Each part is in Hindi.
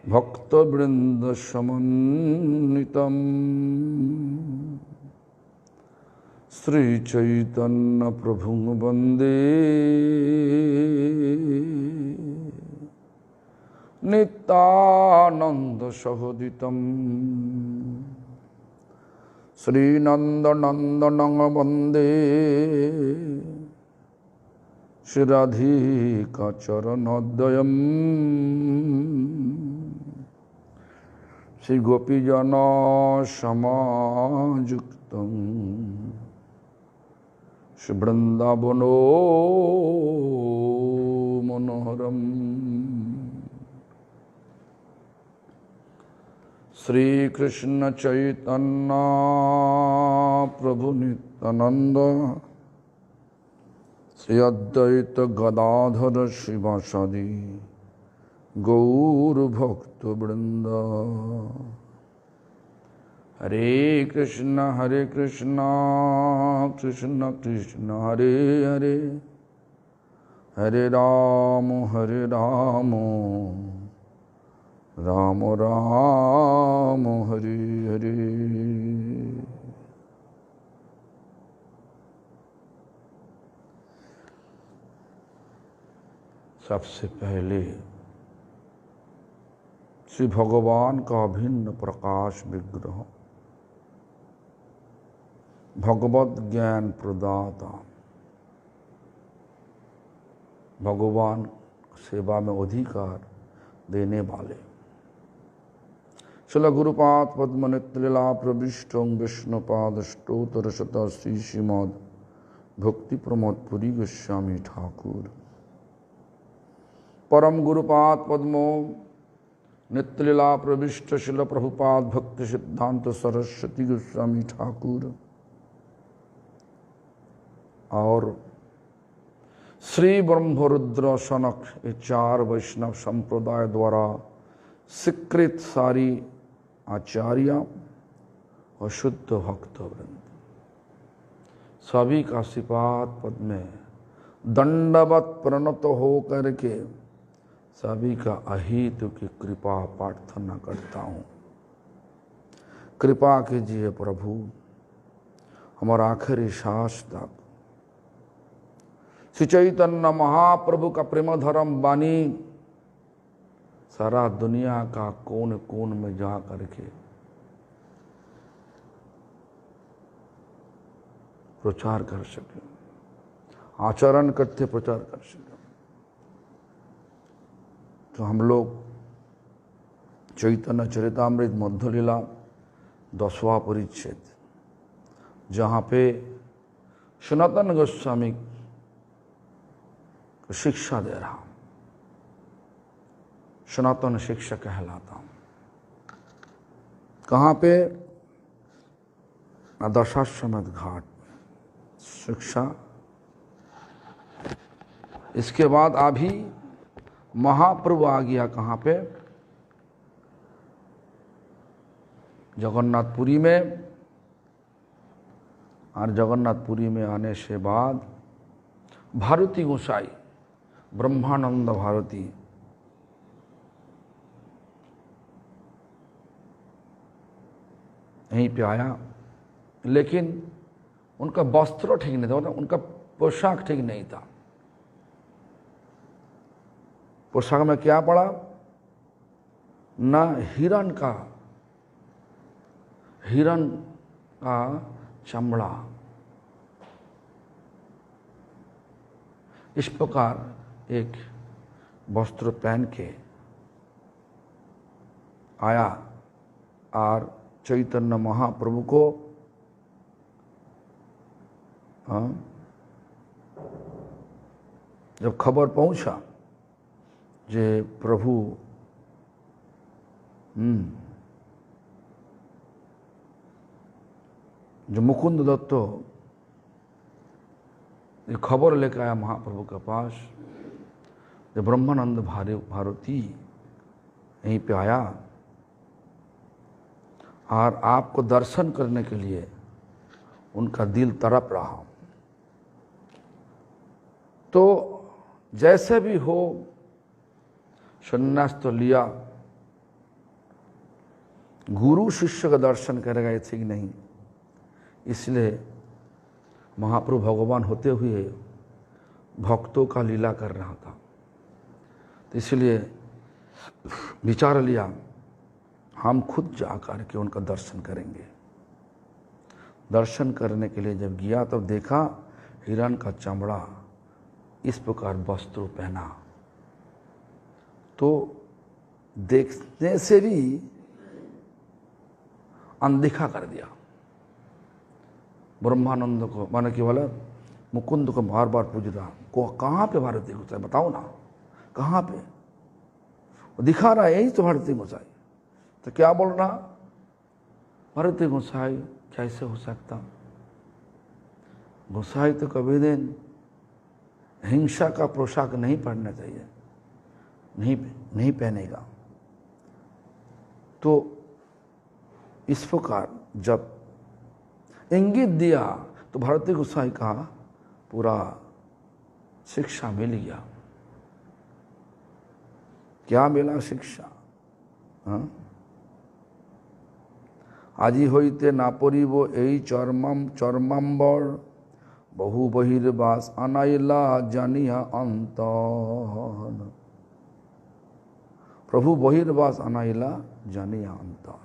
भक्तवृंद समन्वितम् श्री चैतन्य प्रभु वंदे नित्यानंद सहोदितम् श्रीनंदनंदनं वंदे श्रीराधिका चरणोदयम् श्री गोपीजन समायुक्तं श्री वृंदावनो मनोहरम् श्री कृष्ण चैतन्य प्रभु नित्यानंद श्री अद्वैत गदाधर शिवासादि गौर भक्त वृंद। हरे कृष्ण कृष्ण कृष्ण हरे हरे, हरे राम राम राम हरे हरे। सबसे पहले श्री भगवान का अभिन्न प्रकाश विग्रह, भगवत ज्ञान प्रदाता, भगवान सेवा में अधिकार देने वाले श्रील गुरुपाद पद्म नित्यलीला प्रविष्टं विष्णुपाद स्तोत्र शत श्री श्रीमद् भक्ति प्रमोद पुरी गोस्वामी ठाकुर परम गुरुपाद पद्मो नित्यलीला प्रविष्ट शिल प्रभुपाद भक्ति सिद्धांत सरस्वती गोस्वामी ठाकुर और श्री ब्रह्मरुद्र सनक ये चार वैष्णव संप्रदाय द्वारा स्वीकृत सारी आचार्य और शुद्ध भक्त वृंद सभी का श्रीपाद पद में दंडवत प्रणत हो करके सभी का अहितु की कृपा प्रार्थना करता हूँ। कृपा कीजिए प्रभु, हमारा आखिरी सांस तक श्री चैतन्य महाप्रभु का प्रेम धर्म वाणी सारा दुनिया का कोन कोन में जा करके प्रचार कर सके, आचरण करते प्रचार कर सके। तो हम लोग चैतन्य चरितामृत मध्य लीला 10वां परिच्छेद, जहाँ पे सनातन गोस्वामी को शिक्षा दे रहा, सनातन शिक्षा कहलाता हूँ। कहाँ पे? दशाश्वमेध घाट शिक्षा। इसके बाद अभी महाप्रभु आ गया कहाँ पे? जगन्नाथपुरी में। और जगन्नाथपुरी में आने से बाद भारती गोसाई, ब्रह्मानंद भारती यहीं पे आया, लेकिन उनका वस्त्र ठीक नहीं था, उनका पोशाक ठीक नहीं था। पोशाक में क्या पड़ा? न हिरण का चमड़ा। इस प्रकार एक वस्त्र पहन के आया और चैतन्य महाप्रभु को जब खबर पहुंचा जे प्रभु जो मुकुंद दत्त ये खबर लेकर आया महाप्रभु के पास, जब ब्रह्मानंद भारती यहीं पे आया और आपको दर्शन करने के लिए उनका दिल तड़प रहा। तो जैसे भी हो संन्यास तो लिया, गुरु शिष्य का दर्शन करेगा ये ठीक नहीं। इसलिए महाप्रभु भगवान होते हुए भक्तों का लीला कर रहा था, तो इसलिए विचार लिया हम खुद जाकर के उनका दर्शन करेंगे। दर्शन करने के लिए जब गया तब देखा हिरण का चमड़ा इस प्रकार वस्त्र पहना, तो देखने से भी अनदेखा कर दिया। ब्रह्मानंद को माने कि बोला मुकुंद को बार बार पूछ रहा, को कहाँ पे भारती गोसाई बताओ ना, कहाँ पे? वो दिखा रहा है यही तो भारती गोसाई। तो क्या बोल रहा, भारती गोसाई कैसे हो सकता? गोसाई तो कभी दिन हिंसा का पोशाक नहीं पहनना चाहिए, नहीं पहनेगा। तो इस प्रकार जब इंगित दिया तो भारती गोसाई का पूरा शिक्षा मिल गया। क्या मिला शिक्षा? हाँ, আজি হইতে না পরিব এই চর্মাম্বর বহু বহির্বাস আনাইলা জানিয়া অন্তর। प्रभु बहिर्वास अनाइला जानिया अंतर।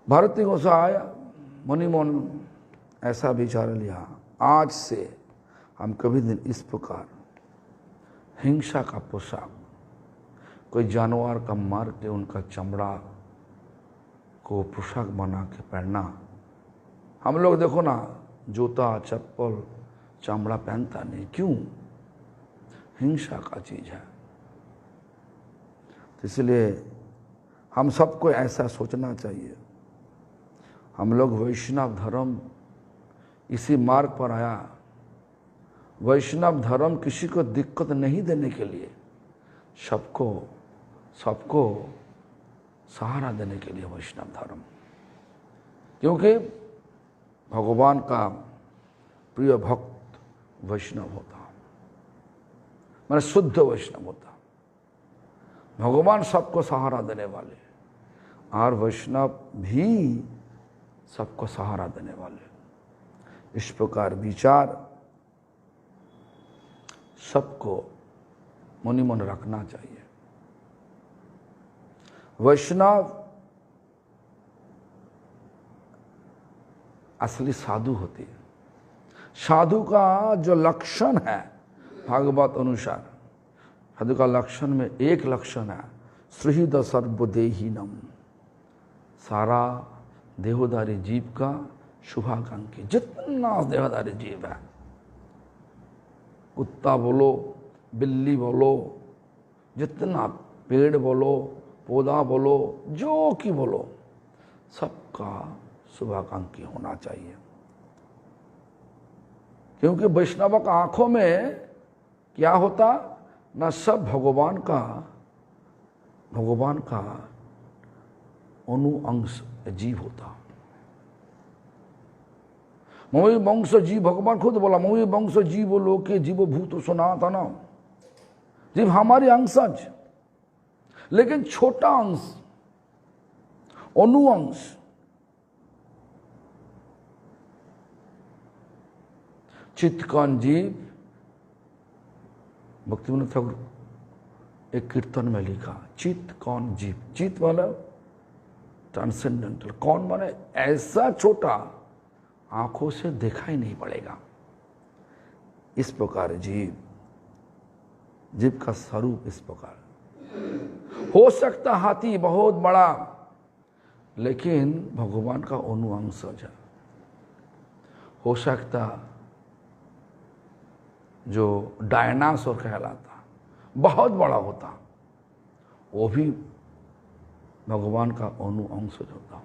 भारती गोसाई मुनिमन ऐसा विचार लिया, आज से हम कभी दिन इस प्रकार हिंसा का पोशाक, कोई जानवर का मार के उनका चमड़ा को पोशाक बना के पहनना। हम लोग देखो ना जूता चप्पल चमड़ा पहनता नहीं, क्यों? हिंसा का चीज है। तो इसलिए हम सबको ऐसा सोचना चाहिए। हम लोग वैष्णव धर्म इसी मार्ग पर आया। वैष्णव धर्म किसी को दिक्कत नहीं देने के लिए, सबको सहारा देने के लिए वैष्णव धर्म। क्योंकि भगवान का प्रिय भक्त वैष्णव होता, माने शुद्ध वैष्णव होता। भगवान सबको सहारा देने वाले और वैष्णव भी सबको सहारा देने वाले। इस प्रकार विचार सबको मुनि मन रखना चाहिए। वैष्णव असली साधु होती है। साधु का जो लक्षण है भागवत अनुसार, साधु का लक्षण में एक लक्षण है सुहृद सर्वदेहीनम, सारा देहधारी जीव का शुभाकांक्षी। जितना देहधारी जीव है, कुत्ता बोलो बिल्ली बोलो, जितना पेड़ बोलो पौधा बोलो, जो कि बोलो, सबका शुभाकांक्षी होना चाहिए। क्योंकि वैष्णव का आंखों में क्या होता ना, सब भगवान का अनुअंश जीव होता। मई वंश जीव, भगवान खुद बोला मई वंश जीव लोके जीव भूत सनातन। जीव हमारे अंशज, लेकिन छोटा अंश, अनुअंश। चित्तकण जीव, भक्तिविनोद ठाकुर एक कीर्तन में लिखा, चित्त कौन जीव। चित्त वाला ट्रांसेंडेंटल, कौन माने ऐसा छोटा आंखों से देखा ही नहीं पड़ेगा। इस प्रकार जीव का स्वरूप इस प्रकार। हो सकता हाथी बहुत बड़ा, लेकिन भगवान का अनुअंशज है। हो सकता जो डायनासोर कहलाता बहुत बड़ा होता, वो भी भगवान का अनुअंशज होता।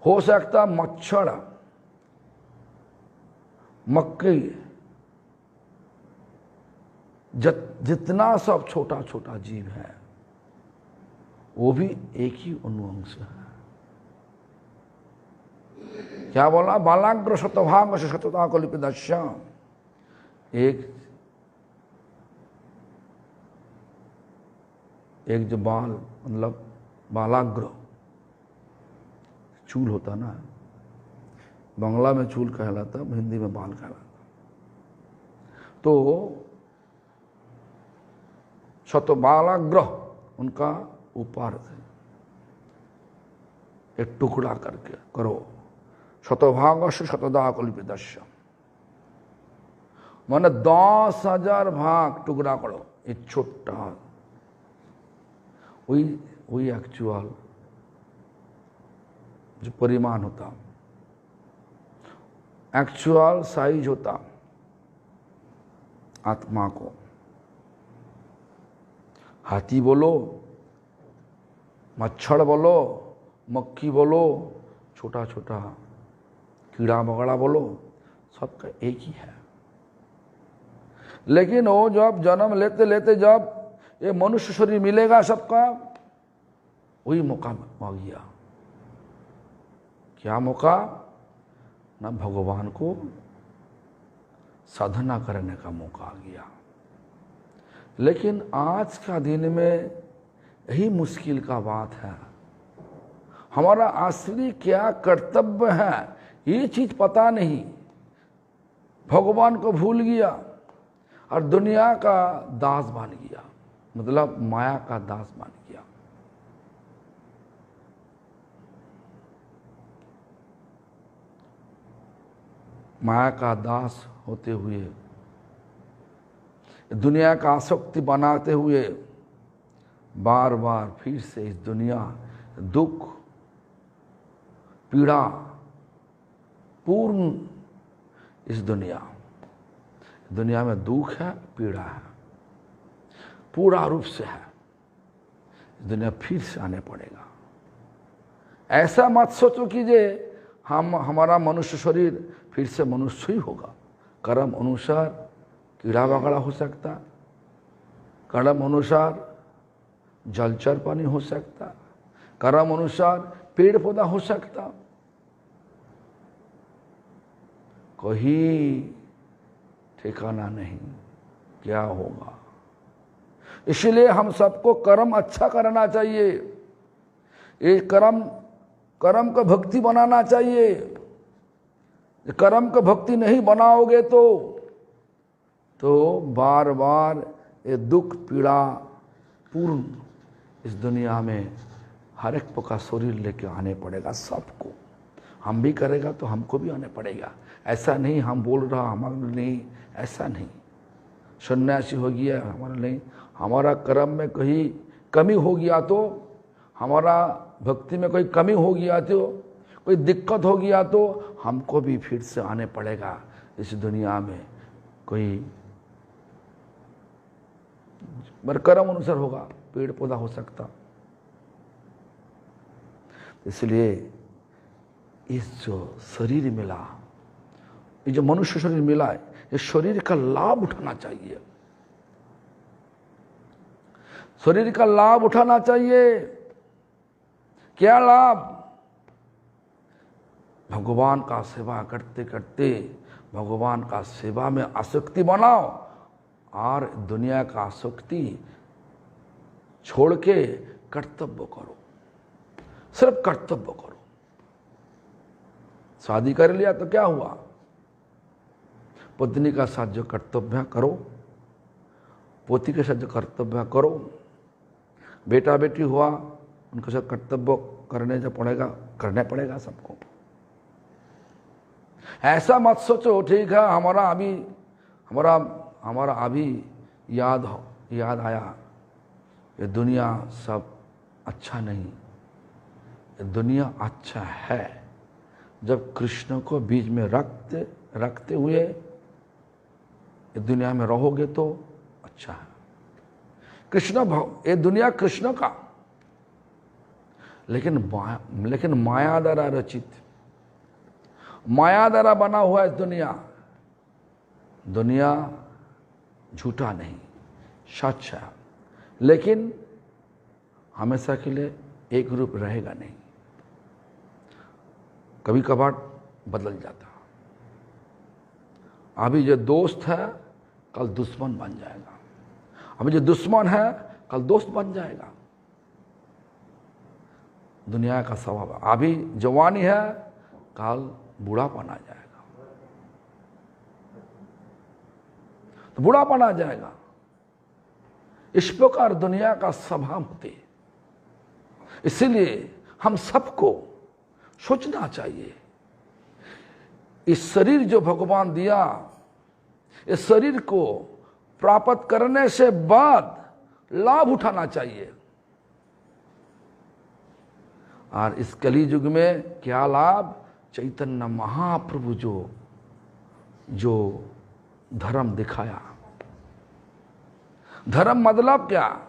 हो सकता मच्छर, मक्खी, जितना सब छोटा छोटा जीव है, वो भी एक ही अनुअंश है। क्या बोला? बालाग्र शतभाग से शतता कल्पितस्य। एक जो बाल मतलब बालाग्र, चूल होता ना, बांग्ला में चूल कहलाता, हिंदी में बाल कहलाता। तो शतबालाग्र उनका ऊपर से एक टुकड़ा करके करो, शतभागस्य शतदा कल्पितस्य, माने 10,000 भाग टुकड़ा करो। ये छोटा वही एक्चुअल जो परिमाण होता, एक्चुअल साइज होता आत्मा को। हाथी बोलो, मच्छर बोलो, मक्खी बोलो, छोटा छोटा कीड़ा मकोड़ा बोलो, सबका एक ही है। लेकिन वो जब जन्म लेते लेते जब ये मनुष्य शरीर मिलेगा सबका, वही मौका आ गया। क्या मौका? ना भगवान को साधना करने का मौका आ गया। लेकिन आज का दिन में यही मुश्किल का बात है, हमारा असली क्या कर्तव्य है ये चीज पता नहीं। भगवान को भूल गया और दुनिया का दास बन गया, मतलब माया का दास बन गया। माया का दास होते हुए, दुनिया का आसक्ति बनाते हुए बार बार फिर से इस दुनिया, दुख पीड़ा पूर्ण इस दुनिया में दुख है, पीड़ा है, पूरा रूप से है। इस दुनिया फिर से आने पड़ेगा। ऐसा मत सोचो कि जे हमारा मनुष्य शरीर फिर से मनुष्य ही होगा। कर्म अनुसार कीड़ा वगड़ा हो सकता, कर्म अनुसार जलचर पानी हो सकता, कर्म अनुसार पेड़ पौधा हो सकता, कहीं ठिकाना नहीं क्या होगा। इसलिए हम सबको कर्म अच्छा करना चाहिए, ये कर्म का भक्ति बनाना चाहिए। कर्म का भक्ति नहीं बनाओगे तो बार बार ये दुख पीड़ा पूर्ण इस दुनिया में हर एक का शरीर लेके आने पड़ेगा सबको। हम भी करेगा तो हमको भी आने पड़ेगा। ऐसा नहीं हम बोल रहा हमारा नहीं, ऐसा नहीं। सन्यासी हो गया हमारा नहीं, हमारा कर्म में कहीं कमी हो गया तो, हमारा भक्ति में कोई कमी हो गया तो, कोई दिक्कत हो गया तो हमको भी फिर से आने पड़ेगा इस दुनिया में। कोई कर्म अनुसार होगा, पेड़ पौधा हो सकता। इसलिए इस जो शरीर मिला, ये जो मनुष्य शरीर मिला है, इस शरीर का लाभ उठाना चाहिए। शरीर का लाभ उठाना चाहिए। क्या लाभ? भगवान का सेवा करते करते भगवान का सेवा में आसक्ति बनाओ और दुनिया का आसक्ति छोड़ के कर्तव्य करो, सिर्फ कर्तव्य करो। शादी कर लिया तो क्या हुआ? पत्नी का साथ जो कर्तव्य करो, पोती के साथ जो कर्तव्य करो, बेटा बेटी हुआ उनके साथ कर्तव्य करने पड़ेगा सबको। ऐसा मत सोचो ठीक है हमारा अभी याद आया, ये दुनिया सब अच्छा नहीं। ये दुनिया अच्छा है जब कृष्ण को बीच में रखते हुए ये दुनिया में रहोगे तो अच्छा है। ये दुनिया कृष्ण का, लेकिन माया द्वारा रचित, माया द्वारा बना हुआ है दुनिया झूठा नहीं, सच है, लेकिन हमेशा के लिए एक रूप रहेगा नहीं, कभी कभार बदल जाता। अभी जो दोस्त है कल दुश्मन बन जाएगा, अभी जो दुश्मन है कल दोस्त बन जाएगा। दुनिया का स्वभाव। अभी जवानी है, काल बूढ़ापन आ जाएगा, तो बूढ़ापन आ जाएगा। इस प्रकार दुनिया का स्वभाव होते। इसलिए हम सबको सोचना चाहिए, इस शरीर जो भगवान दिया, इस शरीर को प्राप्त करने से बाद लाभ उठाना चाहिए। और इस कली युग में क्या लाभ? चैतन्य महाप्रभु जो धर्म दिखाया। धर्म मतलब क्या?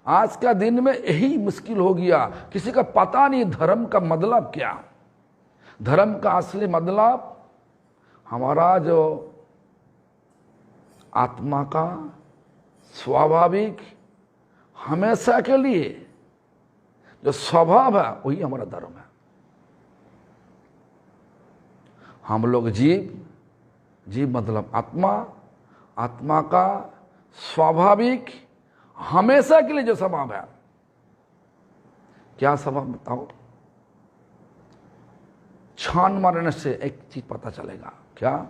आज का दिन में यही मुश्किल हो गया, किसी का पता नहीं धर्म का मतलब क्या। धर्म का असली मतलब हमारा जो आत्मा का स्वाभाविक हमेशा के लिए जो स्वभाव है, वही हमारा धर्म है। हम लोग जीव मतलब आत्मा, आत्मा का स्वाभाविक हमेशा के लिए जो स्वभाव है, क्या स्वभाव बताओ? छान मारने से एक चीज पता चलेगा, क्या?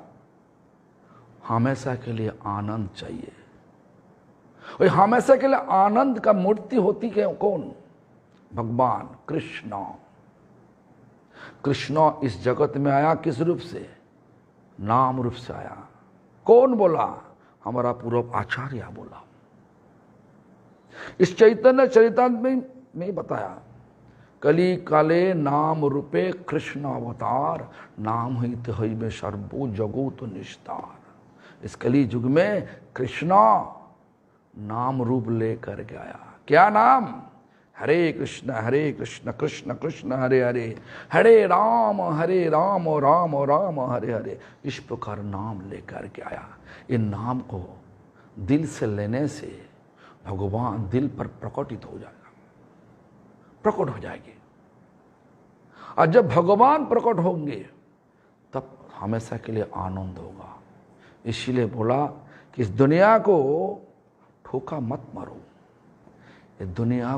हमेशा के लिए आनंद चाहिए। और हमेशा के लिए आनंद का मूर्ति होती है कौन? भगवान कृष्ण। कृष्ण इस जगत में आया किस रूप से? नाम रूप से आया। कौन बोला? हमारा पूर्व आचार्य बोला। इस चैतन्य चरितामृत में बताया, कली काले नाम रूपे कृष्ण अवतार, नाम ही तो में सर्वो जगो तो निस्तार। इस कली युग में कृष्ण नाम रूप लेकर के आया। क्या नाम? हरे कृष्ण कृष्ण कृष्ण हरे हरे, हरे राम राम राम हरे हरे। इस प्रकार नाम लेकर के आया। इन नाम को दिल से लेने से भगवान दिल पर प्रकटित हो जाएगा, प्रकट हो जाएगी। और जब भगवान प्रकट होंगे तब हमेशा के लिए आनंद होगा। इसीलिए बोला कि इस दुनिया को ठोका मत मारो। ये दुनिया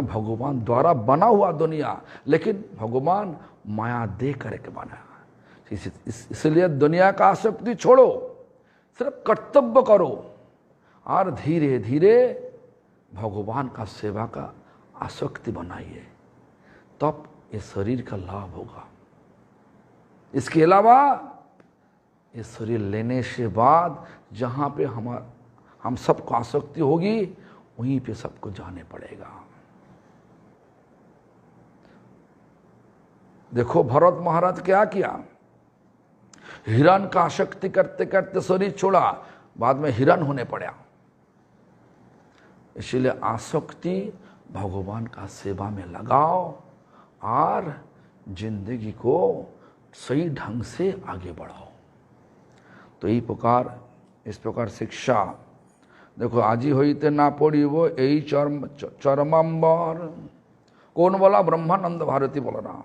भगवान द्वारा बना हुआ दुनिया, लेकिन भगवान माया दे करके बनाया। इसलिए दुनिया का आसक्ति छोड़ो, सिर्फ कर्तव्य करो और धीरे धीरे भगवान का सेवा का आसक्ति बनाइए, तब ये शरीर का लाभ होगा। इसके अलावा ये शरीर लेने से बाद जहाँ पे हम सबको आसक्ति होगी, वहीं पे सबको जाने पड़ेगा। देखो भरत महाराज क्या किया, हिरण का आसक्ति करते करते शरीर छोड़ा, बाद में हिरण होने पड़ा। इसलिए आसक्ति भगवान का सेवा में लगाओ और जिंदगी को सही ढंग से आगे बढ़ाओ। तो इस प्रकार शिक्षा देखो, आजी होइते ना पड़िब यही चरमांबर। कौन बोला? ब्रह्मानंद भारती बोल रहा।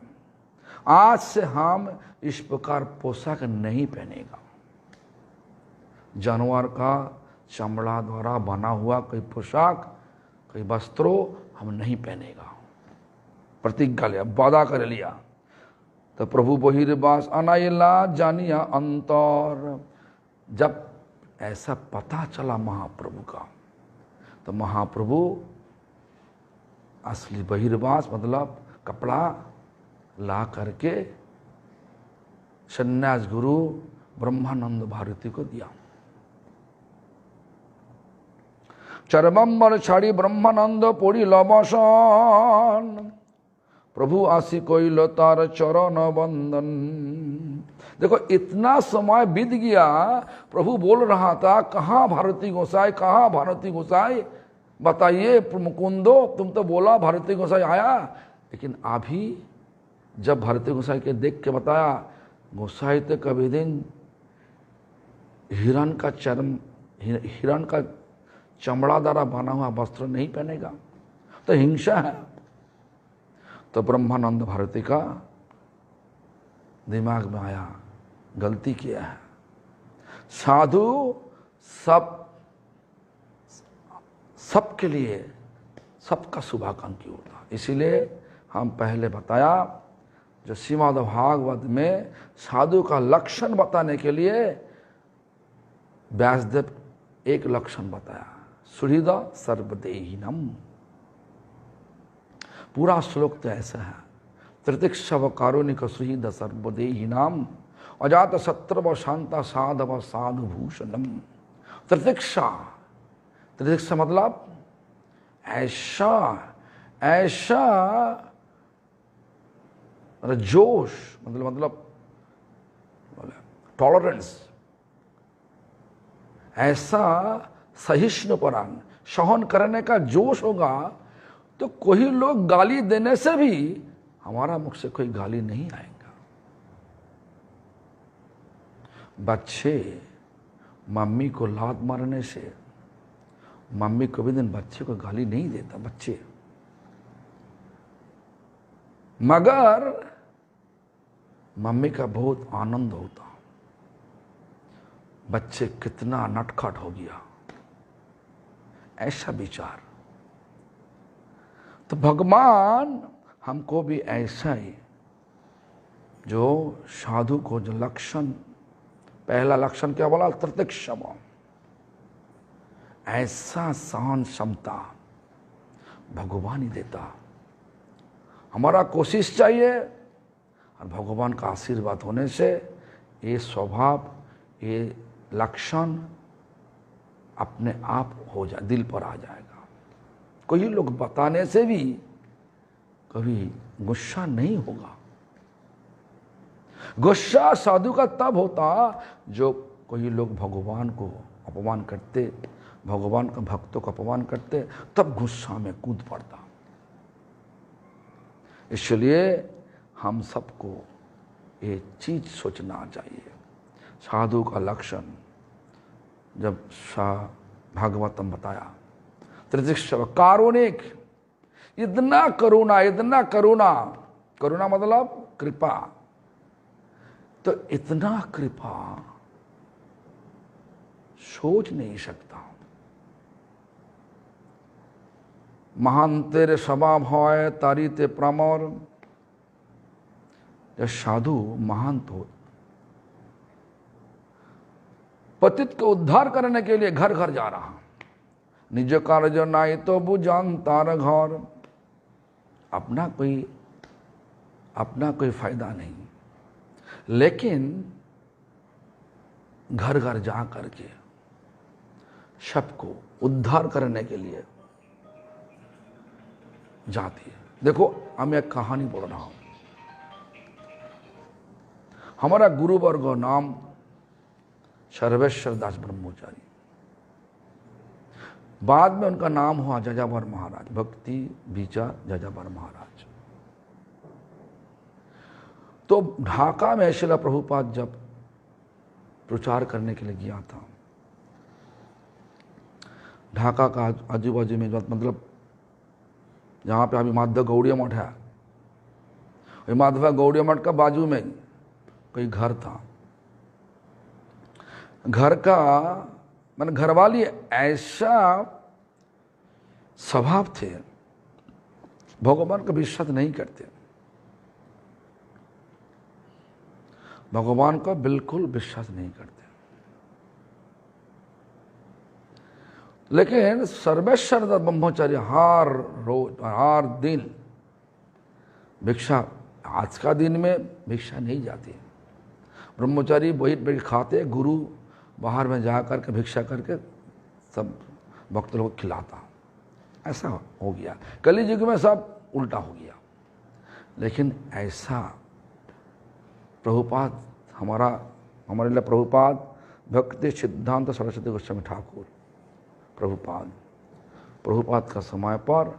आज से हम इस प्रकार पोशाक नहीं पहनेगा। जानवर का चमड़ा द्वारा बना हुआ कोई पोशाक, कोई वस्त्रों हम नहीं पहनेगा। प्रतिज्ञा लिया, वादा कर लिया। तो प्रभु बहिर्वास अनाइला जानिया अंतर। जब ऐसा पता चला महाप्रभु का, तो महाप्रभु असली बहिर्वास मतलब कपड़ा ला करके सन्यास गुरु ब्रह्मानंद भारती को दिया। चरमम्बर छाड़ी ब्रह्मानंद पड़ी लबसन, प्रभु आसी कोइल तार चरण वंदन। देखो इतना समय बीत गया, प्रभु बोल रहा था कहाँ भारती गोसाई, कहाँ भारती गोसाई, बताइए मुकुंदो, तुम तो बोला भारती गोसाई आया। लेकिन अभी जब भारती गोसाई के देख के बताया, गोसाई तो कभी दिन हिरण का चमड़ा द्वारा बना हुआ वस्त्र नहीं पहनेगा, तो हिंसा है। तो ब्रह्मानंद भारती का दिमाग में आया, गलती किया है। साधु सबके लिए सबका शुभाकांक्षी होता, इसीलिए हम पहले बताया जो श्रीमद् भागवत में साधु का लक्षण बताने के लिए व्यासदेव एक लक्षण बताया, सुहृद सर्वदेहिनम। पूरा श्लोक तो ऐसा है, त्रितिक्षव कारुणिक सुहृद सर्वदेहिनाम अजात शत्रव शांता साधव साधुभूषणम। त्रितिक्षा, त्रितिक्षा मतलब ऐसा ऐसा जोश, मतलब टॉलरेंस, ऐसा सहिष्णुपरान, सहन करने का जोश होगा तो कोई लोग गाली देने से भी हमारा मुख से कोई गाली नहीं आएगा। बच्चे मम्मी को लात मारने से मम्मी कभी दिन बच्चे को गाली नहीं देता बच्चे, मगर मम्मी का बहुत आनंद होता, बच्चे कितना नटखट हो गया, ऐसा विचार। तो भगवान हमको भी ऐसा ही, जो साधु को जो लक्षण, पहला लक्षण क्या बोला, त्रितिक्षम, ऐसा सहन क्षमता भगवान ही देता। हमारा कोशिश चाहिए और भगवान का आशीर्वाद होने से ये स्वभाव, ये लक्षण अपने आप हो जाए, दिल पर आ जाएगा। कोई लोग बताने से भी कभी गुस्सा नहीं होगा। गुस्सा साधु का तब होता जो कोई लोग भगवान को अपमान करते, भगवान के भक्तों को अपमान करते, तब गुस्सा में कूद पड़ता। इसलिए हम सबको ये चीज सोचना चाहिए। साधु का लक्षण जब भागवतम बताया, त्रितिक्षव कारुणिक, इतना करुणा, इतना करुणा, करुणा मतलब कृपा, तो इतना कृपा सोच नहीं सकता। महान तेरे स्वभाव है तारी ते प्रमोर। यह साधु महान तो पतित को उद्धार करने के लिए घर घर जा रहा, निज कार्य नाई तो बुझान तार घर। अपना कोई फायदा नहीं, लेकिन घर घर जा करके सबको उद्धार करने के लिए जाती है। देखो, मैं एक कहानी बोल रहा हूं। हमारा गुरुवर्ग नाम सर्वेश्वर दास ब्रह्मचारी, बाद में उनका नाम हुआ जजावर महाराज, भक्ति विचार जजावर महाराज। तो ढाका में श्रील प्रभुपाद जब प्रचार करने के लिए गया था, ढाका का आजू बाजू में, मतलब जहाँ पे अभी माधव गौड़िया मठ है, माधव गौड़िया मठ का बाजू में कोई घर था। घर का मैंने घरवाली ऐसा स्वभाव थे, भगवान का विश्वास नहीं करते, भगवान का बिल्कुल विश्वास नहीं करते। लेकिन सर्वेश्वर ब्रह्मचारी हर रोज हर दिन भिक्षा, आज का दिन में भिक्षा नहीं जाती, ब्रह्मचारी वही बैठ खाते, गुरु बाहर में जा करके भिक्षा करके सब भक्त लोग खिलाता। ऐसा हो गया, कली युग में सब उल्टा हो गया। लेकिन ऐसा प्रभुपाद, हमारे लिए प्रभुपाद भक्ति सिद्धांत सरस्वती गोस्वामी ठाकुर प्रभुपाद का समय पर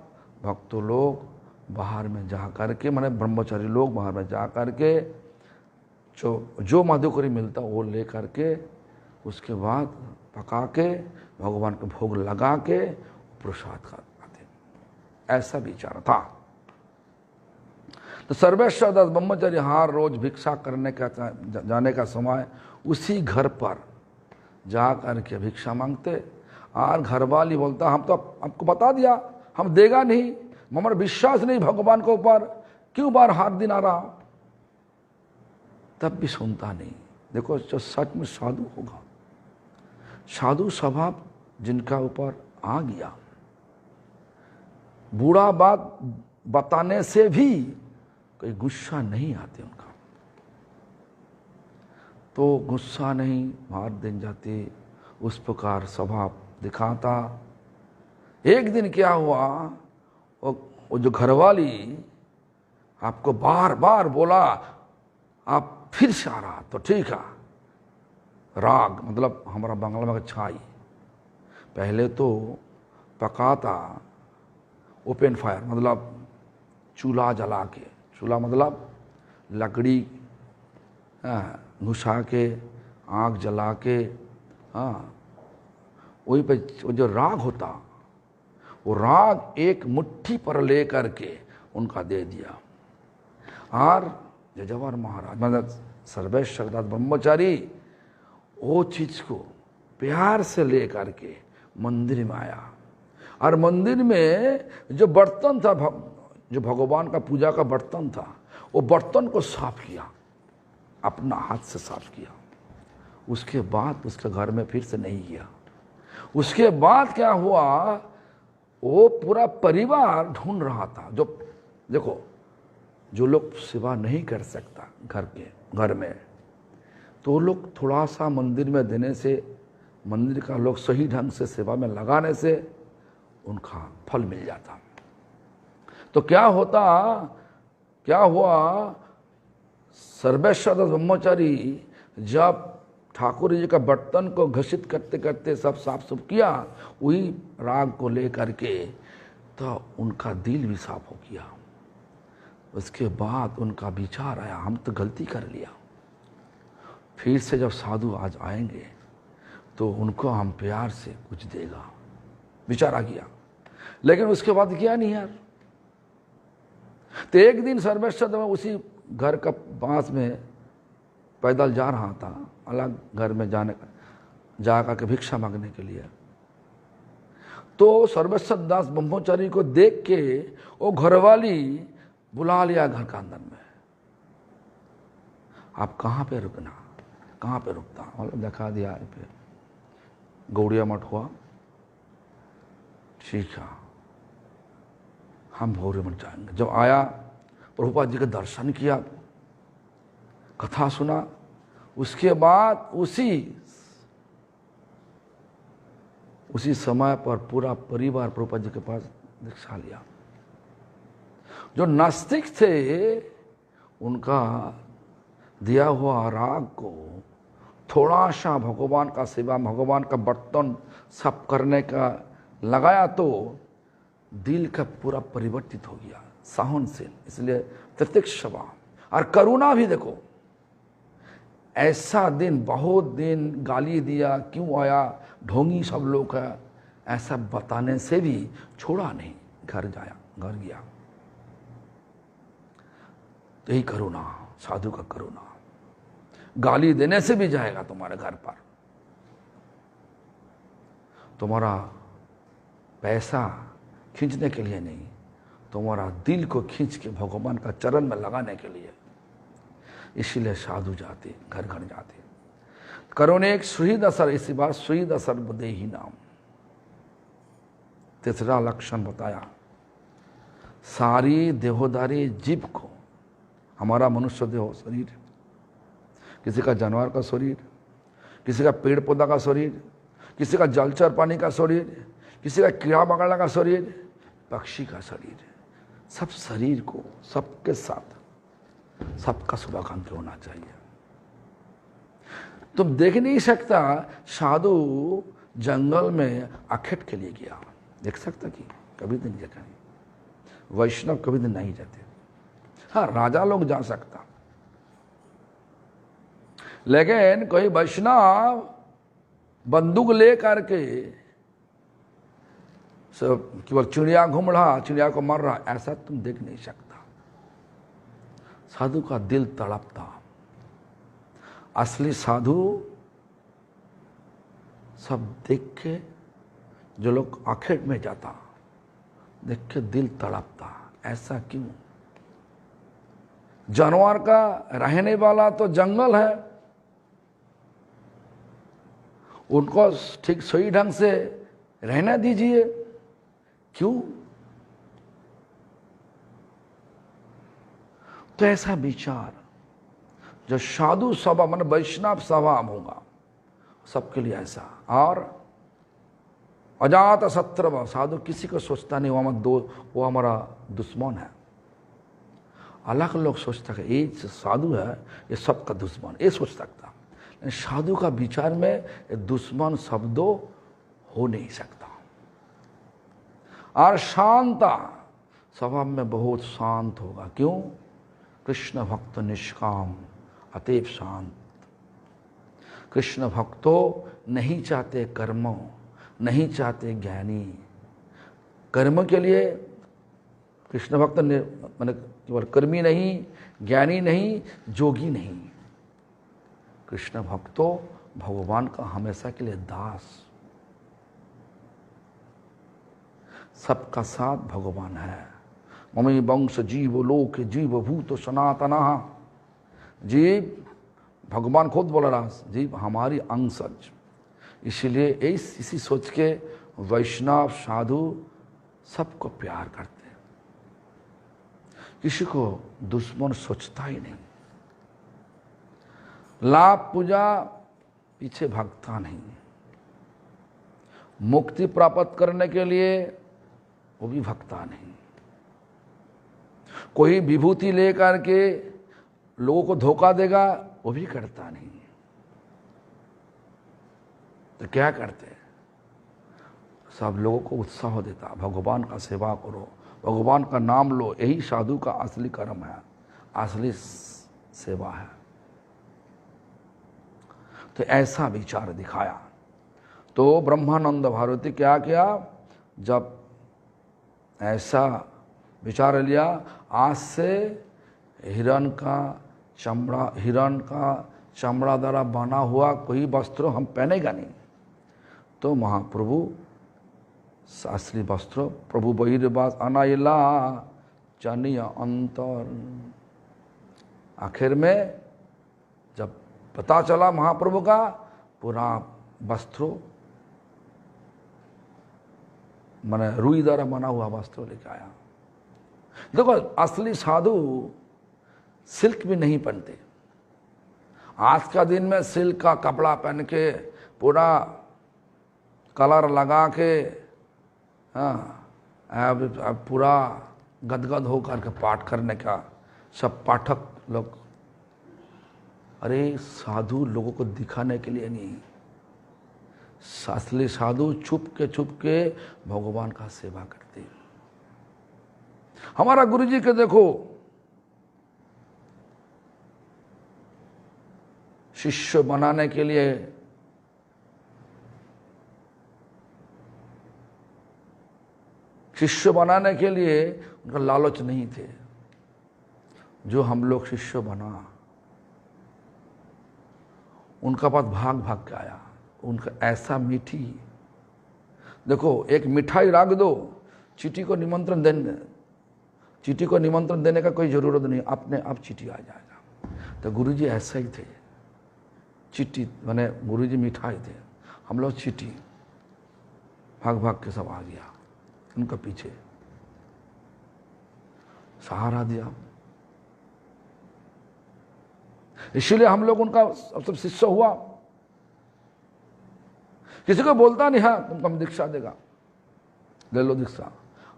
भक्तों लोग बाहर में जा करके, माने ब्रह्मचारी लोग बाहर में जा करके जो मधुकरी मिलता वो ले करके, उसके बाद पका के भगवान को भोग लगा के प्रसाद खाते। ऐसा विचार था। तो सर्वेश्वर दास ब्रह्मचारी हर रोज भिक्षा करने का जाने का समय उसी घर पर जा करके भिक्षा मांगते, और घरवाली बोलता हम तो आपको बता दिया, हम देगा नहीं, हमारा विश्वास नहीं भगवान के ऊपर, क्यों बार हाथ दिना रहा, तब भी सुनता नहीं। देखो जो सच में साधु होगा, साधु स्वभाव जिनका ऊपर आ गया, बूढ़ा बात बताने से भी कोई गुस्सा नहीं आते उनका, तो गुस्सा नहीं, मार दिन जाते, उस प्रकार स्वभाव दिखाता। एक दिन क्या हुआ, वो जो घरवाली आपको बार बार बोला आप फिर से आ रहा, तो ठीक है, राग मतलब हमारा बांग्ला में छाई, पहले तो पकाता ओपन फायर मतलब चूल्हा जला के, चूल्हा मतलब लकड़ी घुसा के आग जला के, हाँ वहीं पे वो जो राग होता, वो राग एक मुट्ठी पर ले करके उनका दे दिया। और जजवर महाराज मतलब सर्वेश्वर दास ब्रह्मचारी वो चीज को प्यार से ले करके मंदिर में आया, और मंदिर में जो बर्तन था, जो भगवान का पूजा का बर्तन था, वो बर्तन को साफ किया, अपना हाथ से साफ किया। उसके बाद उसके घर में फिर से नहीं गया। उसके बाद क्या हुआ, वो पूरा परिवार ढूंढ रहा था। जो देखो, जो लोग सेवा नहीं कर सकता घर में, तो वो लोग थोड़ा सा मंदिर में देने से, मंदिर का लोग सही ढंग से सेवा में लगाने से उनका फल मिल जाता। तो क्या हुआ, सर्वेश्वर दास ब्रह्मचारी जब ठाकुर जी का बर्तन को घषित करते करते सब साफ सुफ किया, वही राग को लेकर के, तो उनका दिल भी साफ हो गया। उसके बाद उनका विचार आया, हम तो गलती कर लिया, फिर से जब साधु आज आएंगे तो उनको हम प्यार से कुछ देगा, विचार आ गया। लेकिन उसके बाद किया नहीं यार। तो एक दिन सर्वेश्वर में उसी घर का पास में पैदल जा रहा था, अलग घर में जा करके भिक्षा मांगने के लिए, तो सर्वेश्वर दास ब्रह्मचारी को देख के वो घरवाली बुला लिया घर का अंदर में, आप कहाँ पे रुकना, कहाँ पे रुकता, मतलब दिखा दिया पे गौड़िया मठ हुआ, ठीक है हम गौड़िया मठ जाएंगे। जब आया प्रभुपाद जी का दर्शन किया, कथा सुना, उसके बाद उसी समय पर पूरा परिवार प्रभुपाद जी के पास दीक्षा लिया। जो नास्तिक थे उनका दिया हुआ राग को थोड़ा सा भगवान का सेवा, भगवान का बर्तन साफ करने का लगाया, तो दिल का पूरा परिवर्तित हो गया, सहनशील, इसलिए प्रत्यक्ष और करुणा भी। देखो ऐसा दिन, बहुत दिन गाली दिया, क्यों आया, ढोंगी सब लोग का, ऐसा बताने से भी छोड़ा नहीं, घर गया। तो यही करुणा, साधु का करुणा, गाली देने से भी जाएगा तुम्हारे घर पर, तुम्हारा पैसा खींचने के लिए नहीं, तुम्हारा दिल को खींच के भगवान का चरण में लगाने के लिए। इसीलिए साधु जाते, घर घर जाते। करुणे एक सुहृद असर, इसी बार सुहृद असर बुद्धे ही नाम। तीसरा लक्षण बताया, सारी देहोदारी जीव को, हमारा मनुष्य देह शरीर, किसी का जानवर का शरीर, किसी का पेड़ पौधा का शरीर, किसी का जलचर पानी का शरीर, किसी का कीड़ा मकोड़ा का शरीर, पक्षी का शरीर, सब शरीर को सबके साथ सबका शुभाकांक्षी होना चाहिए। तुम देख नहीं सकता साधु जंगल में आखेट के लिए गया, देख सकता कि कभी नहीं देखा, वैष्णव कभी नहीं जाते। हाँ राजा लोग जा सकता, लेकिन कोई वैष्णव बंदूक ले करके सब केवल चिड़िया घूम रहा, चिड़िया को मार रहा, ऐसा तुम देख नहीं सकता। साधु का दिल तड़पता। असली साधु सब देख के, जो लोग आखेट में जाता देख के दिल तड़पता, ऐसा क्यों? जानवर का रहने वाला तो जंगल है, उनको ठीक सही ढंग से रहना दीजिए, क्यों? तो ऐसा विचार जो साधु सभा मतलब वैष्णव सभा होगा सबके लिए ऐसा। और अजात शत्रु, साधु किसी को सोचता नहीं वो हमारा दुश्मन है। अलग लोग सोचता है ये साधु है ये सबका दुश्मन, ये सोच सकता। लेकिन साधु का विचार में दुश्मन शब्दों हो नहीं सकता। और शांता, स्वभाव में बहुत शांत होगा, क्यों? कृष्ण भक्त निष्काम अतएव शांत। कृष्ण भक्तों नहीं चाहते कर्म, नहीं चाहते ज्ञानी। कर्म के लिए कृष्ण भक्त मैंने केवल कर्मी नहीं, ज्ञानी नहीं, जोगी नहीं। कृष्ण भक्तों भगवान का हमेशा के लिए दास। सबका साथ भगवान है। ममे वंश जीव लोक जीव भूत सनातना। जीव भगवान खुद बोल रहा, जीव हमारी अंशज। इसीलिए इसी सोच के वैष्णव साधु सबको प्यार करते हैं, किसी को दुश्मन सोचता ही नहीं। लाभ पूजा पीछे भागता नहीं। मुक्ति प्राप्त करने के लिए वो भी भागता नहीं। कोई विभूति लेकर के लोगों को धोखा देगा वो भी करता नहीं। तो क्या करते? सब लोगों को उत्साह देता, भगवान का सेवा करो, भगवान का नाम लो, यही साधु का असली कर्म है, असली सेवा है। तो ऐसा विचार दिखाया। तो ब्रह्मानंद भारती क्या किया? जब ऐसा विचार लिया, आज से हिरण का चमड़ा द्वारा बना हुआ कोई वस्त्र हम पहनेगा नहीं। तो महाप्रभु शास्त्रीय वस्त्र प्रभु बहिर्वास अनाइला जानिया अंतर। आखिर में जब पता चला महाप्रभु का, पूरा वस्त्रों मैंने रुई द्वारा बना हुआ वस्त्र लेके आया। देखो असली साधु सिल्क भी नहीं पहनते। आज का दिन में सिल्क का कपड़ा पहन के पूरा कलर लगा के अब पूरा गदगद होकर के पाठ करने का सब पाठक लोग। अरे साधु लोगों को दिखाने के लिए नहीं, असली साधु छुप के भगवान का सेवा करते। हमारा गुरुजी के देखो, शिष्य बनाने के लिए उनका लालच नहीं थे। जो हम लोग शिष्य बना, उनका पास भाग के आया। उनका ऐसा मीठी, देखो एक मिठाई रख दो, चीटी को निमंत्रण देने का कोई जरूरत नहीं, अपने आप चीटी आ जाएगा। तो गुरुजी ऐसा ही थे। चीटी माने गुरुजी मिठाई थे, हम लोग चीटी। भाग के सब आ गया उनका पीछे, सहारा दिया। इसीलिए हम लोग उनका सब शिष्य हुआ। किसी को बोलता नहीं है तुमको हम दीक्षा देगा, ले लो दीक्षा।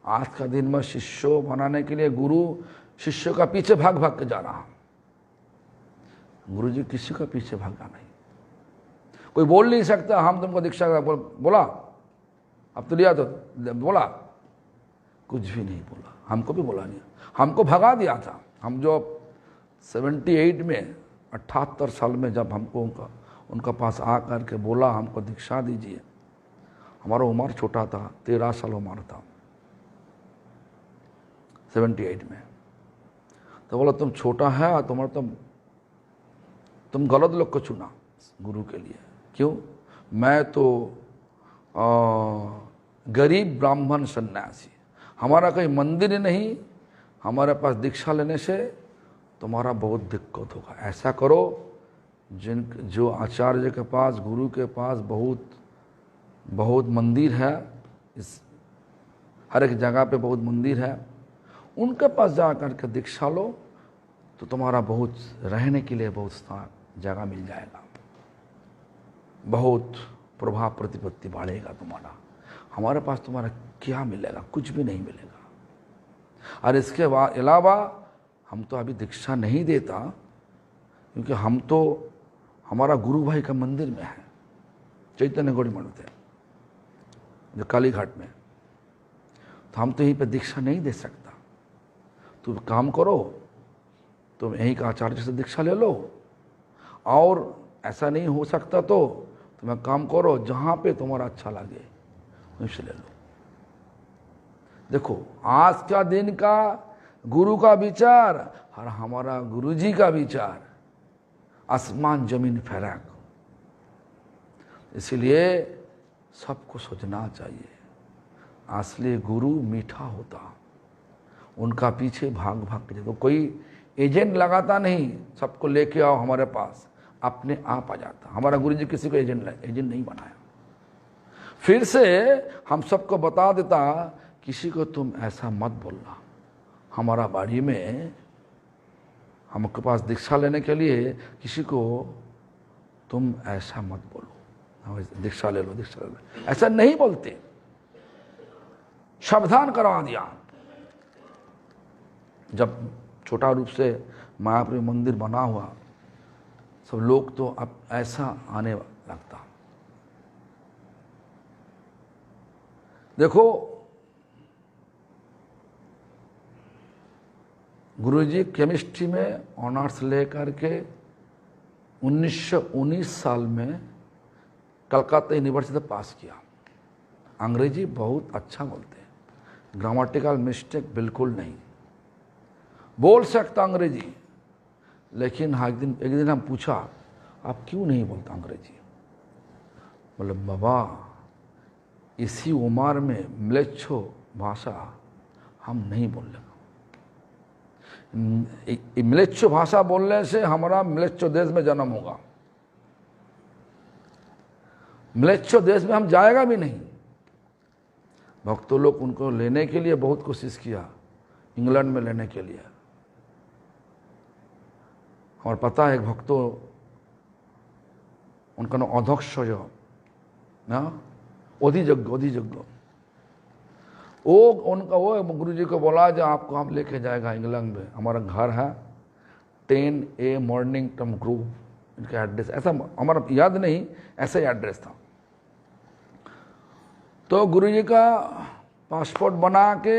आज का दिन में शिष्य बनाने के लिए गुरु शिष्य का पीछे भाग के जा रहा। गुरु जी किसी का पीछे भागा नहीं। कोई बोल नहीं सकता हम तुमको दीक्षा बोला, अब तो लिया तो बोला, कुछ भी नहीं बोला। हमको भी बोला नहीं, हमको भगा दिया था। हम जो 78 में 78 साल में जब हमको उनका पास आ करके बोला हमको दीक्षा दीजिए, हमारा उम्र छोटा था, 13 साल उम्र था 78 में। तो बोला तुम छोटा है, तुम गलत लोग को चुना गुरु के लिए। क्यों? मैं तो गरीब ब्राह्मण सन्यासी, हमारा कोई मंदिर ही नहीं, हमारे पास दीक्षा लेने से तुम्हारा बहुत दिक्कत होगा। ऐसा करो, जो आचार्य के पास, गुरु के पास बहुत मंदिर है, इस हर एक जगह पे बहुत मंदिर है, उनके पास जा करके दीक्षा लो तो तुम्हारा बहुत रहने के लिए बहुत जगह मिल जाएगा, बहुत प्रभाव प्रतिपत्ति बढ़ेगा तुम्हारा। हमारे पास तुम्हारा क्या मिलेगा? कुछ भी नहीं मिलेगा। और इसके अलावा हम तो अभी दीक्षा नहीं देता, क्योंकि हम तो हमारा गुरु भाई का मंदिर में है, चैतन्य गौड़ी मठ है जो काली घाट में, तो हम तो यहीं पे दीक्षा नहीं दे सकता। तुम काम करो, तुम यहीं का आचार्य से दीक्षा ले लो, और ऐसा नहीं हो सकता तो तुम एक काम करो, जहाँ पे तुम्हारा अच्छा लगे वहीं से ले लो। देखो, आज का दिन का गुरु का विचार और हमारा गुरुजी का विचार आसमान जमीन फर्क। इसलिए सबको सोचना चाहिए, असली गुरु मीठा होता, उनका पीछे भाग के देखो, कोई एजेंट लगाता नहीं, सबको लेके आओ हमारे पास, अपने आप आ जाता। हमारा गुरुजी किसी को एजेंट नहीं बनाया। फिर से हम सबको बता देता, किसी को तुम ऐसा मत बोलना। हमारा बाड़ी में हमके पास दीक्षा लेने के लिए किसी को तुम ऐसा मत बोलो, दीक्षा ले लो, दीक्षा ले लो, ऐसा नहीं बोलते। सावधान करवा दिया। जब छोटा रूप से मायापुरी मंदिर बना हुआ, सब लोग तो अब ऐसा आने लगता। देखो, गुरुजी केमिस्ट्री में ऑनर्स लेकर के 1919 साल में कलकत्ता यूनिवर्सिटी पास किया। अंग्रेजी बहुत अच्छा बोलते हैं, ग्रामेटिकल मिस्टेक बिल्कुल नहीं, बोल सकता अंग्रेजी। लेकिन एक दिन हम पूछा, आप क्यों नहीं बोलता अंग्रेजी? बोले, बाबा इसी उम्र में म्लेच्छो भाषा हम नहीं बोलने। म्लेच्छ भाषा बोलने से हमारा म्लेच्छ देश में जन्म होगा, म्लेच्छ देश में हम जाएगा भी नहीं। भक्तों लोग उनको लेने के लिए बहुत कोशिश किया, इंग्लैंड में लेने के लिए। और पता है, एक भक्तों, उनका नाम अध्यक्ष ना अधिजज्ञ, वो गुरुजी को बोला, जो आपको हम लेके जाएगा इंग्लैंड में, हमारा घर है 10A मॉर्निंगटन ग्रोव, इनका एड्रेस ऐसा हमारा याद नहीं, ऐसा ही एड्रेस था। तो गुरुजी का पासपोर्ट बना के,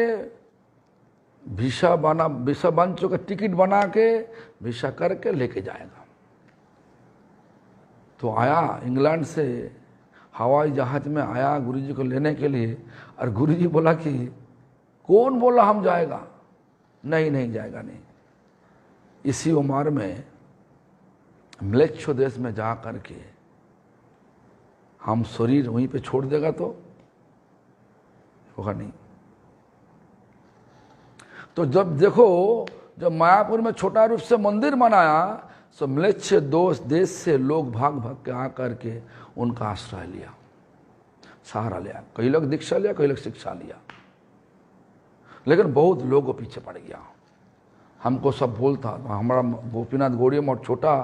वीसा बन चुका, टिकट बना के वीसा करके लेके जाएगा। तो आया इंग्लैंड से, हवाई जहाज में आया गुरुजी को लेने के लिए, और गुरुजी बोला कि कौन बोला हम जाएगा? नहीं जाएगा नहीं। इसी उम्र में म्लेच्छ देश में जा करके हम शरीर वहीं पे छोड़ देगा तो होगा नहीं। तो जब देखो, जब मायापुर में छोटा रूप से मंदिर बनाया, तो म्लेच्छ देश से लोग भाग के आ करके उनका आश्रय लिया, सहारा लिया। कई लोग दीक्षा लिया, कई लोग शिक्षा लिया, लेकिन बहुत लोगों पीछे पड़ गया। हमको सब बोलता, हमारा गोपीनाथ गौड़ी मठ छोटा,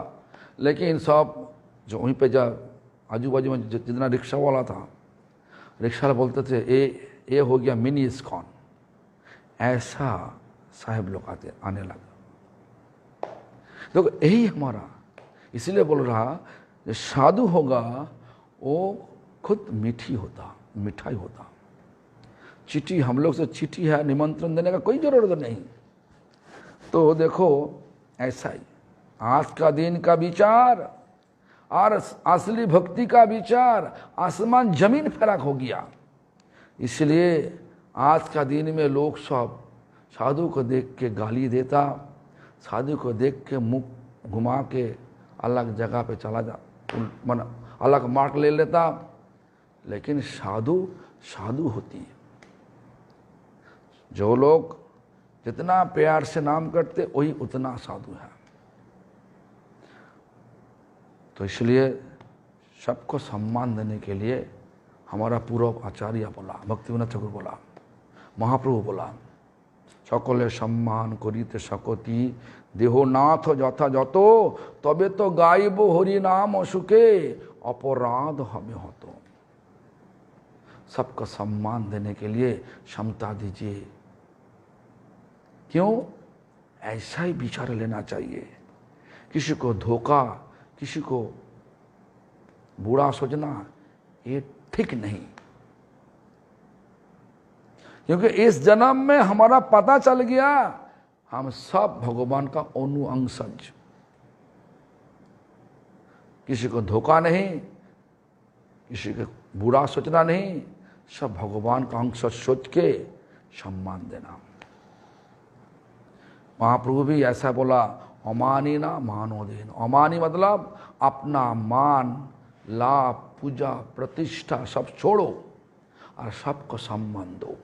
लेकिन सब जो वहीं पे जब आजू बाजू में जितना रिक्शा वाला था, रिक्शा वाला बोलते थे, ये हो गया मिनी इस्कॉन, ऐसा साहेब लोग आने लगा। देखो, यही हमारा, इसलिए बोल रहा, जो साधु होगा वो खुद मिठाई होता। चिट्ठी हम लोग से चिट्ठी है, निमंत्रण देने का कोई जरूरत नहीं। तो देखो, ऐसा ही आज का दिन का विचार और असली भक्ति का विचार आसमान जमीन फर्क हो गया। इसलिए आज का दिन में लोग सब साधु को देख के गाली देता, साधु को देख के मुख घुमा के अलग जगह पे चला जा, अलग मार्ग ले लेता। लेकिन साधु होती है, जो लोग जितना प्यार से नाम करते वही उतना साधु है। तो इसलिए सबको सम्मान देने के लिए हमारा पूर्व आचार्य बोला, भक्तिविनोद ठाकुर बोला, महाप्रभु बोला, सकले सम्मान करिते सकती देहनाथ যথাযথ तबे तो गाइब हरि नाम सुखे अपराध हमें होतो। सबको सम्मान देने के लिए क्षमता दीजिए। क्यों? ऐसा ही विचार लेना चाहिए। किसी को धोखा, किसी को बुरा सोचना ये ठीक नहीं, क्योंकि इस जन्म में हमारा पता चल गया हम सब भगवान का अनुअंशज। किसी को धोखा नहीं, किसी को बुरा सोचना नहीं, सब भगवान का अंश सोच के सम्मान देना। महाप्रभु भी ऐसा बोला, अमानी ना मानो देन। अमानी मतलब अपना मान, लाभ, पूजा, प्रतिष्ठा सब छोड़ो और सबको सम्मान दो।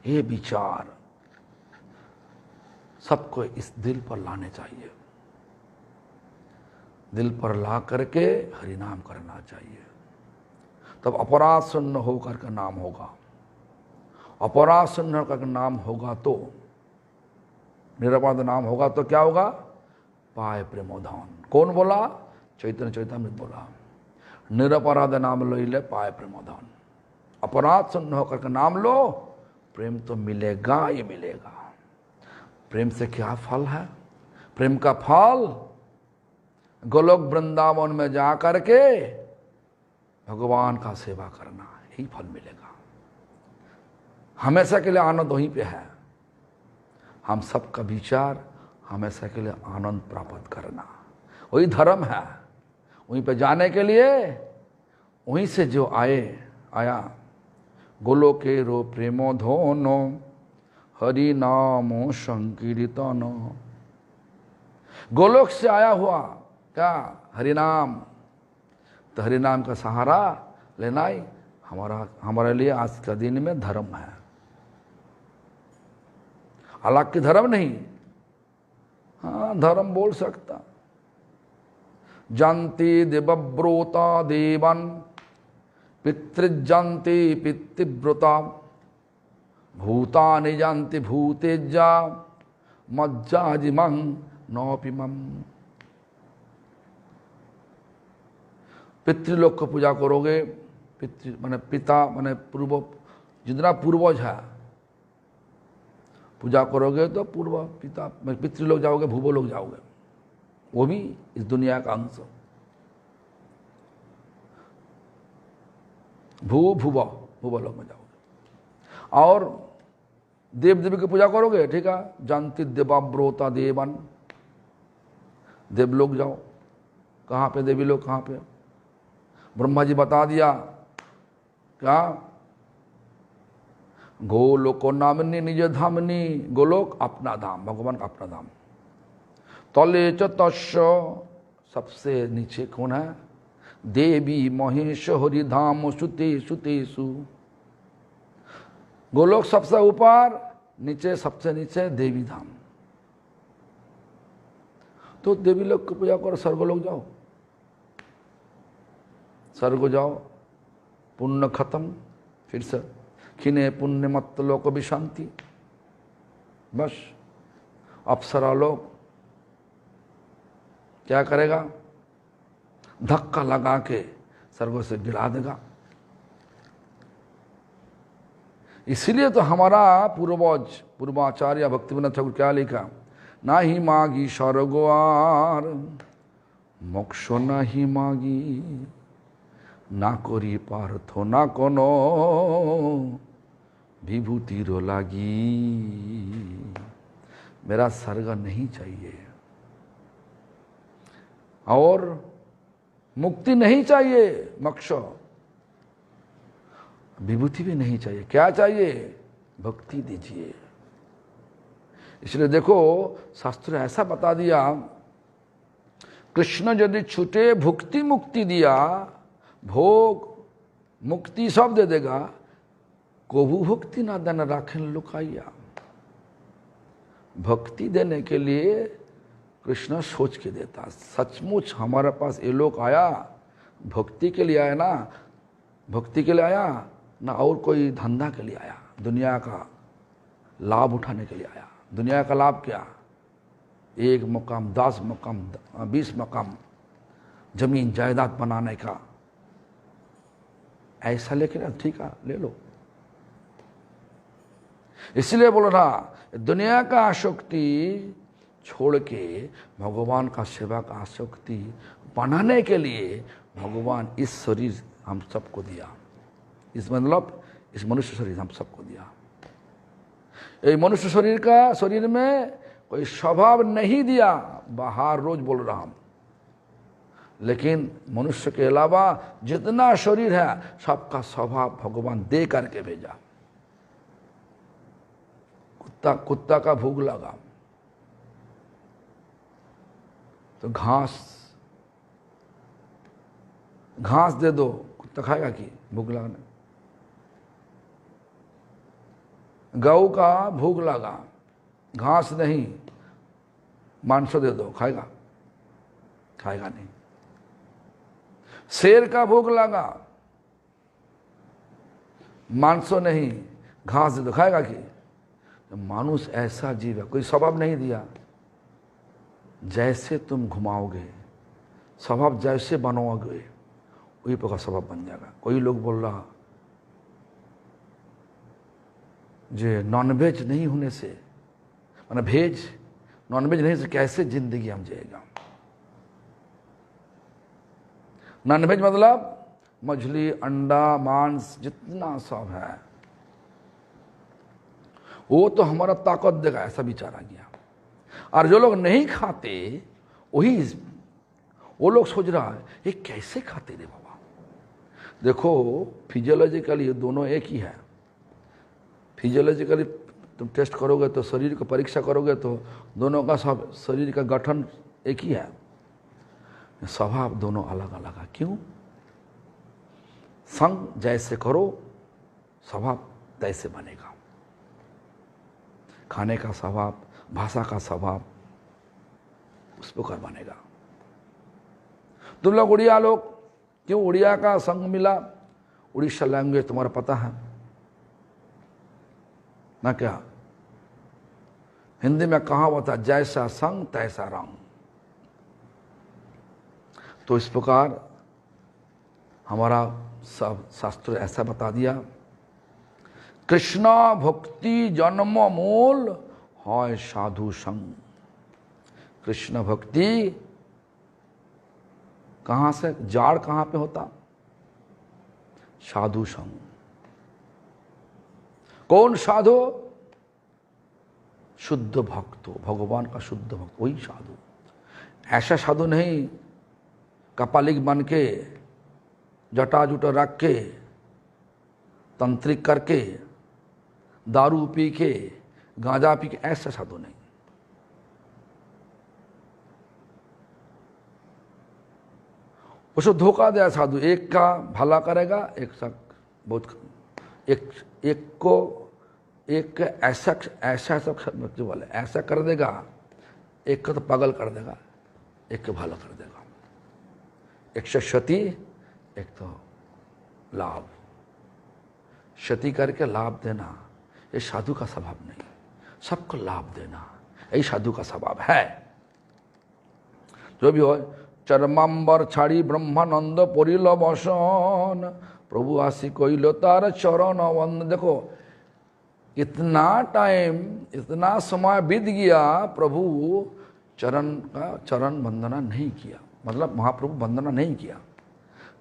ये विचार सबको इस दिल पर लाने चाहिए। दिल पर ला करके हरिनाम करना चाहिए, तब अपराध शून्य होकर का नाम होगा। अपराध शून्य होकर का नाम होगा तो, निरपराध नाम होगा तो क्या होगा? पाए प्रेमोधान। कौन बोला? चैतन्य चैतन्य बोला, निरपराध नाम लो ले पाए प्रेमोधान। अपराध शून्य होकर का नाम लो, प्रेम तो मिलेगा ही मिलेगा। प्रेम से क्या फल है? प्रेम का फल गोलोक वृंदावन में जा करके भगवान का सेवा करना, यही फल मिलेगा। हमेशा के लिए आनंद वहीं पे है। हम सबका विचार हमेशा के लिए आनंद प्राप्त करना, वही धर्म है। वहीं पे जाने के लिए वहीं से जो आया गोलोके रो प्रेमो धोनो हरि नामो संकीर्तन। गोलोक से आया हुआ क्या? हरिनाम। तो हरिनाम का सहारा लेना ही हमारे लिए आज का दिन में धर्म है। अलग की धर्म नहीं। हाँ, धर्म बोल सकता। जानती देवव्रोता देवन पितृजान्ति पितृव्रता भूतानि जानति भूतेज्जा मज्जाजिमं नौपिमं। पितृलोक को पूजा करोगे, पितृ माने पिता माने पूर्व, जितना पूर्वज है पूजा करोगे तो पूर्व पिता पितृलोक जाओगे, भूवोलोक जाओगे, वो भी इस दुनिया का अंश। भूवोलोक में जाओगे। और देव देवी की पूजा करोगे, ठीक है, जानती देवाव्रोता देवन, देवलोक जाओ। कहाँ पे देवी लोग? कहाँ पे? ब्रह्मा जी बता दिया क्या? गोलोको नामनी निज धामनी। गोलोक अपना धाम, भगवान का अपना धाम। तले च तस्य, सबसे नीचे कौन है? देवी महेश हरि धाम सुते सुतेषु। गोलोक सबसे ऊपर, नीचे सबसे नीचे देवी धाम। तो देवी लोग की पूजा करो, स्वर्गलोक जाओ, स्वर्ग जाओ, पुण्य खत्म। फिर से खिने पुण्य मत लोक भी शांति। बस अप्सरा लोग क्या करेगा? धक्का लगा के स्वर्ग से गिरा देगा। इसलिए तो हमारा पूर्वाचार्य भक्तिविनोद ठाकुर क्या लिखा? ना ही मागी स्वर्गवार मोक्ष नहीं मागी, ना करी पार्थो ना कोनो विभूति रो लागी। मेरा स्वर्ग नहीं चाहिए और मुक्ति नहीं चाहिए, मोक्ष, विभूति भी नहीं चाहिए। क्या चाहिए? भक्ति दीजिए। इसलिए देखो, शास्त्र ऐसा बता दिया, कृष्ण यदि छूटे भुक्ति मुक्ति दिया, भोग मुक्ति सब दे देगा, कोभू भक्ति ना देन राखें लुकाइया। भक्ति देने के लिए कृष्ण सोच के देता। सचमुच हमारे पास ये लोग आया भक्ति के लिए आया ना, भक्ति के लिए आया ना और कोई धंधा के लिए आया, दुनिया का लाभ उठाने के लिए आया। दुनिया का लाभ क्या? 1 मकाम, 10 मकाम, 20 मकाम जमीन जायदाद बनाने का, ऐसा लेके ना ठीक है ले लो। इसलिए बोल रहा दुनिया का आसक्ति छोड़ के भगवान का सेवा का आसक्ति बनाने के लिए भगवान इस शरीर हम सबको दिया। इस मतलब इस मनुष्य शरीर हम सबको दिया। ये मनुष्य शरीर में कोई स्वभाव नहीं दिया, बाहर रोज बोल रहा हूं, लेकिन मनुष्य के अलावा जितना शरीर है सबका स्वभाव भगवान दे करके भेजा। कुत्ता का भूख लगा तो घास दे दो, कुत्ता खाएगा कि? भूख लगने। गऊ का भूख लगा, घास नहीं मांस दे दो, खाएगा? खाएगा नहीं। शेर का भूख लगा, मांसो नहीं घास दे दो, खाएगा कि? मानुष ऐसा जीव है, कोई स्वभाव नहीं दिया। जैसे तुम घुमाओगे स्वभाव, जैसे बनोगे वही प्रकार स्वभाव बन जाएगा। कोई लोग बोल रहा जे नॉनवेज नहीं होने से, माना भेज नॉनवेज नहीं से कैसे जिंदगी हम जिएगा। नॉनवेज मतलब मछली, अंडा, मांस जितना सब है वो तो हमारा ताकत देगा, ऐसा विचार आ गया। और जो लोग नहीं खाते वो लोग सोच रहा है ये कैसे खाते रे बाबा। देखो फिजियोलॉजिकली दोनों एक ही है। फिजियोलॉजिकली तुम टेस्ट करोगे तो शरीर को परीक्षा करोगे तो दोनों का सब शरीर का गठन एक ही है, स्वभाव दोनों अलग अलग है। क्यों? संग जैसे करो स्वभाव तैसे बनेगा। खाने का स्वभाव, भाषा का स्वभाव उस प्रकार बनेगा। तुम लोग उड़िया लोग, क्यों उड़िया का संग मिला? उड़ीसा लैंग्वेज तुम्हारा पता है ना? क्या हिंदी में कहावत है, जैसा संग तैसा रंग। तो इस प्रकार हमारा सब शास्त्र ऐसा बता दिया, कृष्णा भक्ति जन्म मूल है साधु संग। कृष्ण भक्ति कहां से, जाड़ कहां पे होता? साधु संग। कौन साधु? शुद्ध भक्त हो, भगवान का शुद्ध भक्त, वही साधु। ऐसा साधु नहीं कपालिक बन के जटा जुटा रख के तंत्रिक करके दारू पी के गांजा पी के, ऐसा साधु नहीं। उसको धोखा दिया साधु, एक का भला करेगा, एक सा बहुत एक को एक ऐसा ऐसा जो बोले ऐसा कर देगा, एक को तो पागल कर देगा, एक को भला कर देगा। एक से क्षति, एक तो लाभ। क्षति करके लाभ देना ये साधु का स्वभाव नहीं, सबको लाभ देना यही साधु का स्वभाव है। जो भी हो, चरमांबर छाड़ी ब्रह्मानंद परिल बसन, प्रभु आसी कइल तार चरण वंदन। देखो इतना टाइम, इतना समय बीत गया, प्रभु चरण वंदना नहीं किया, मतलब महाप्रभु वंदना नहीं किया।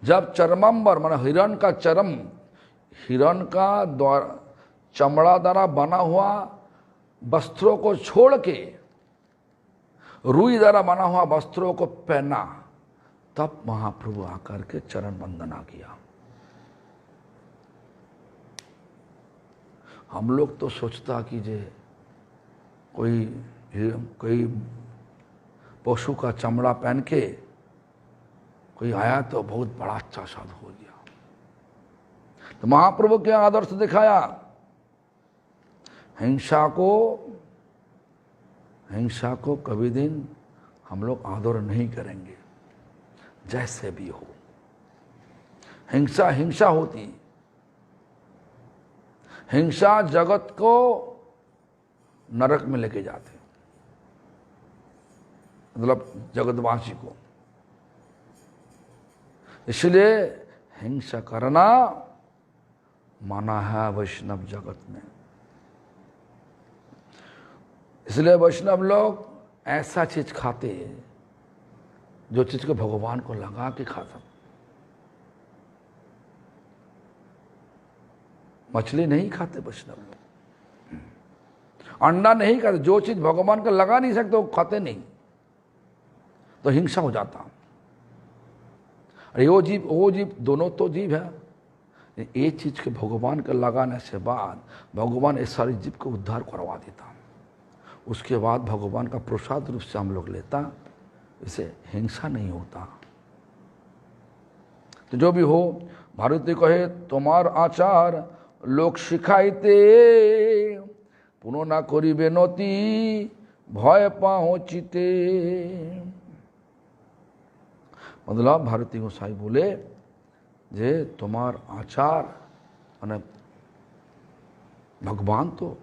जब चरमांबर माना हिरण का चरम, हिरण का द्वारा चमड़ा द्वारा बना हुआ वस्त्रों को छोड़ के रुई द्वारा बना हुआ वस्त्रों को पहना, तब महाप्रभु आकर के चरण वंदना किया। हम लोग तो सोचता कि जे कोई पशु का चमड़ा पहन के कोई आया तो बहुत बड़ा अच्छा साधु हो गया। तो महाप्रभु क्या आदर्श दिखाया, हिंसा को कभी दिन हम लोग आदर नहीं करेंगे, जैसे भी हो। हिंसा हिंसा होती, हिंसा जगत को नरक में लेके जाते, मतलब जगतवासी को। इसलिए हिंसा करना माना है वैष्णव जगत में। इसलिए वैष्णव लोग ऐसा चीज खाते जो चीज को भगवान को लगा के खाता। मछली नहीं खाते वैष्णव लोग, अंडा नहीं खाते, जो चीज भगवान को लगा नहीं सकते वो खाते नहीं, तो हिंसा हो जाता। अरे वो जीव दोनों तो जीव है, एक चीज के भगवान के लगाने से बाद भगवान इस सारी जीव को उद्धार करवा देता, उसके बाद भगवान का प्रसाद रूप से हम लोग लेता, इसे हिंसा नहीं होता। तो जो भी हो, भारती कहे तुम्हार आचार लोक शिखाइते, पुनः ना करिबे नति भय पाओ चिते। मतलब भारती गोसाई बोले जे तुम्हार आचार माने भगवान तो,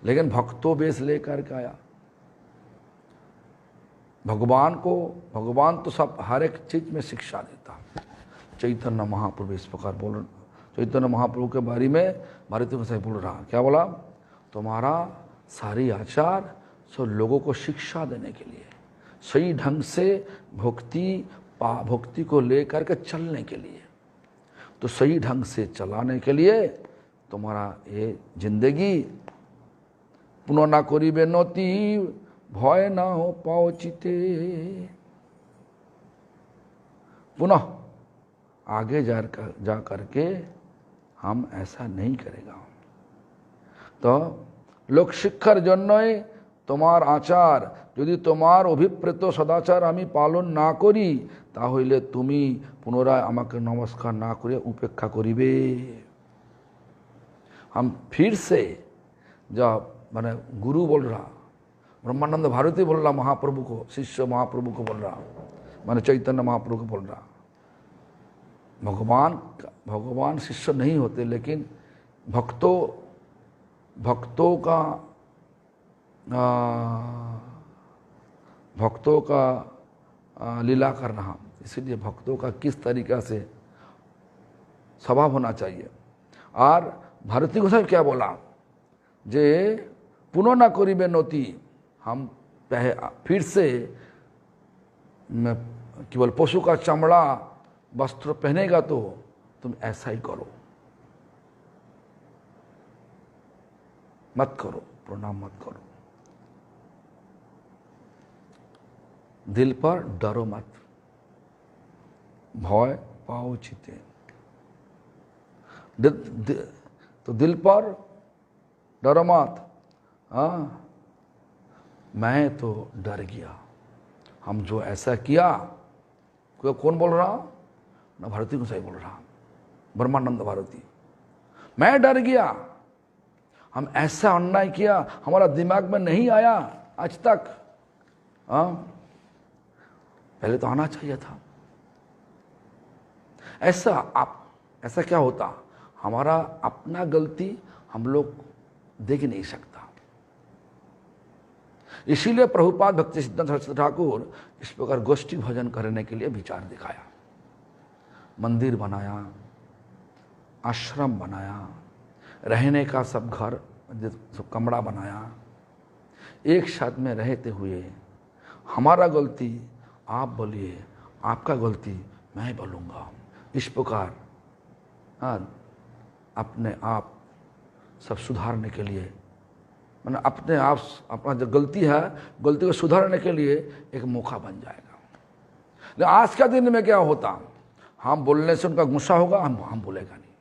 लेकिन भक्तों बेस लेकर के आया। भगवान तो सब हर एक चीज में शिक्षा देता। चैतन्य महाप्रभु इस प्रकार बोल, चैतन्य महाप्रभु के बारे में भारती गोसाई बोल रहा, क्या बोला, तुम्हारा सारी आचार सब लोगों को शिक्षा देने के लिए, सही ढंग से भक्ति को लेकर के चलने के लिए, तो सही ढंग से चलाने के लिए तुम्हारा ये जिंदगी पुनः ना करिबे नति भय ना हो पाओ चिते। पुनः आगे जा करके हम ऐसा नहीं करेगा। तो लोक शिक्षार जन्य তোমার আচার যদি তোমার অভিপ্রেত সদাচার আমি পালন না করি, তাহলে তুমি পুনরায় আমাকে নমস্কার না করে উপেক্ষা করিবে। हम फिर से जब मैंने गुरु बोल रहा, ब्रह्मानंद भारती बोल रहा महाप्रभु को, शिष्य महाप्रभु को बोल रहा, मैंने चैतन्य महाप्रभु को बोल रहा, भगवान शिष्य नहीं होते, लेकिन भक्तों का लीला करना, इसीलिए भक्तों का किस तरीका से स्वभाव होना चाहिए। और भारती गोसाई क्या बोला, जे पुनः ना करिबे नति, हम फिर से केवल पशु का चमड़ा वस्त्र पहनेगा तो तुम ऐसा ही करो, मत करो, प्रणाम मत करो, दिल पर डरो मत, भय पाओ चिते। तो दिल पर डरो मत, मैं तो डर गया, हम जो ऐसा किया, कौन बोल रहा ना, भारती गोसाई बोल रहा, ब्रह्मानंद भारती, मैं डर गया, हम ऐसा अन्याय किया, हमारा दिमाग में नहीं आया आज तक, पहले तो आना चाहिए था। ऐसा क्या होता, हमारा अपना गलती हम लोग देख नहीं सकता। इसीलिए प्रभुपाद भक्ति सिद्धांत सरस्वती ठाकुर इस प्रकार गोष्ठी भजन करने के लिए विचार दिखाया, मंदिर बनाया, आश्रम बनाया, रहने का सब घर, सब कमरा बनाया, एक साथ में रहते हुए हमारा गलती आप बोलिए, आपका गलती मैं बोलूँगा, इस प्रकार अपने आप सब सुधारने के लिए, मैंने अपने आप अपना जो गलती है, गलती को सुधारने के लिए एक मौका बन जाएगा। लेकिन आज का दिन में क्या होता, हम बोलने से उनका गुस्सा होगा, हम बोलेगा नहीं।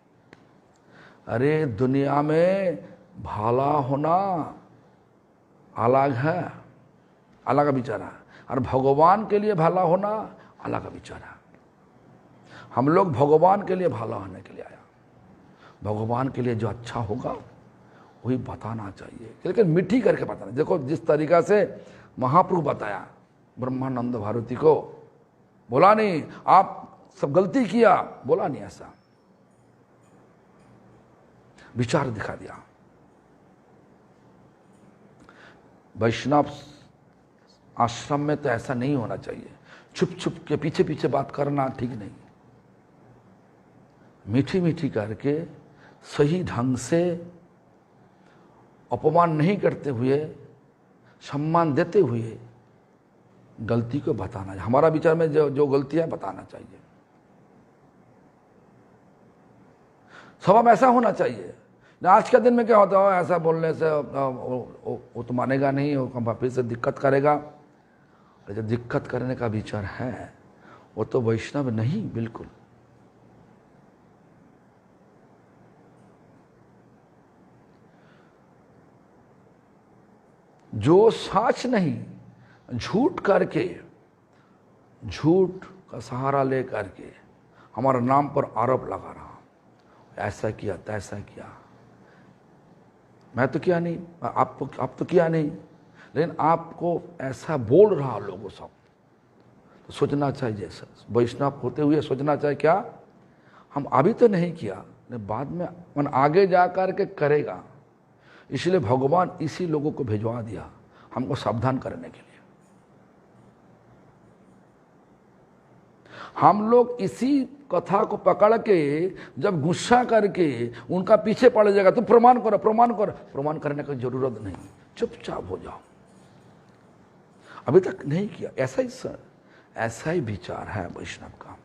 अरे दुनिया में भला होना अलग है, अलग का विचारा, और भगवान के लिए भला होना अलग का विचारा। हम लोग भगवान के लिए भला होने के लिए आया, भगवान के लिए जो अच्छा होगा वही बताना चाहिए, लेकिन मीठी करके बताना। देखो जिस तरीका से महाप्रभु बताया ब्रह्मानंद भारती को, बोला नहीं आप सब गलती किया, बोला नहीं ऐसा, विचार दिखा दिया। वैष्णव आश्रम में तो ऐसा नहीं होना चाहिए, छुप छुप के पीछे पीछे बात करना ठीक नहीं। मीठी मीठी करके सही ढंग से अपमान नहीं करते हुए, सम्मान देते हुए गलती को बताना चाहिए। हमारा विचार में जो गलती है बताना चाहिए। स्वभाव ऐसा होना चाहिए ना। आज के दिन में क्या होता है, ऐसा बोलने से वो तो मानेगा नहीं, वो फिर से दिक्कत करेगा। जो दिक्कत करने का विचार है वो तो वैष्णव नहीं, बिल्कुल। जो सच नहीं, झूठ करके, झूठ का सहारा ले करके हमारा नाम पर आरोप लगा रहा, ऐसा किया तैसा किया, मैं तो किया नहीं, आप तो किया नहीं, लेकिन आपको ऐसा बोल रहा लोगों सब, तो सोचना चाहिए वैष्णव होते हुए सोचना चाहिए क्या हम अभी तो नहीं किया, लेकिन बाद में मन आगे जा कर के करेगा। इसलिए भगवान इसी लोगों को भिजवा दिया हमको सावधान करने के लिए। हम लोग इसी कथा को पकड़ के जब गुस्सा करके उनका पीछे पड़ जाएगा, तो प्रमाण करो प्रमाण करो, प्रमाण करने की जरूरत नहीं, चुपचाप हो जाओ। अभी तक नहीं किया, ऐसा ही विचार है वैष्णव का।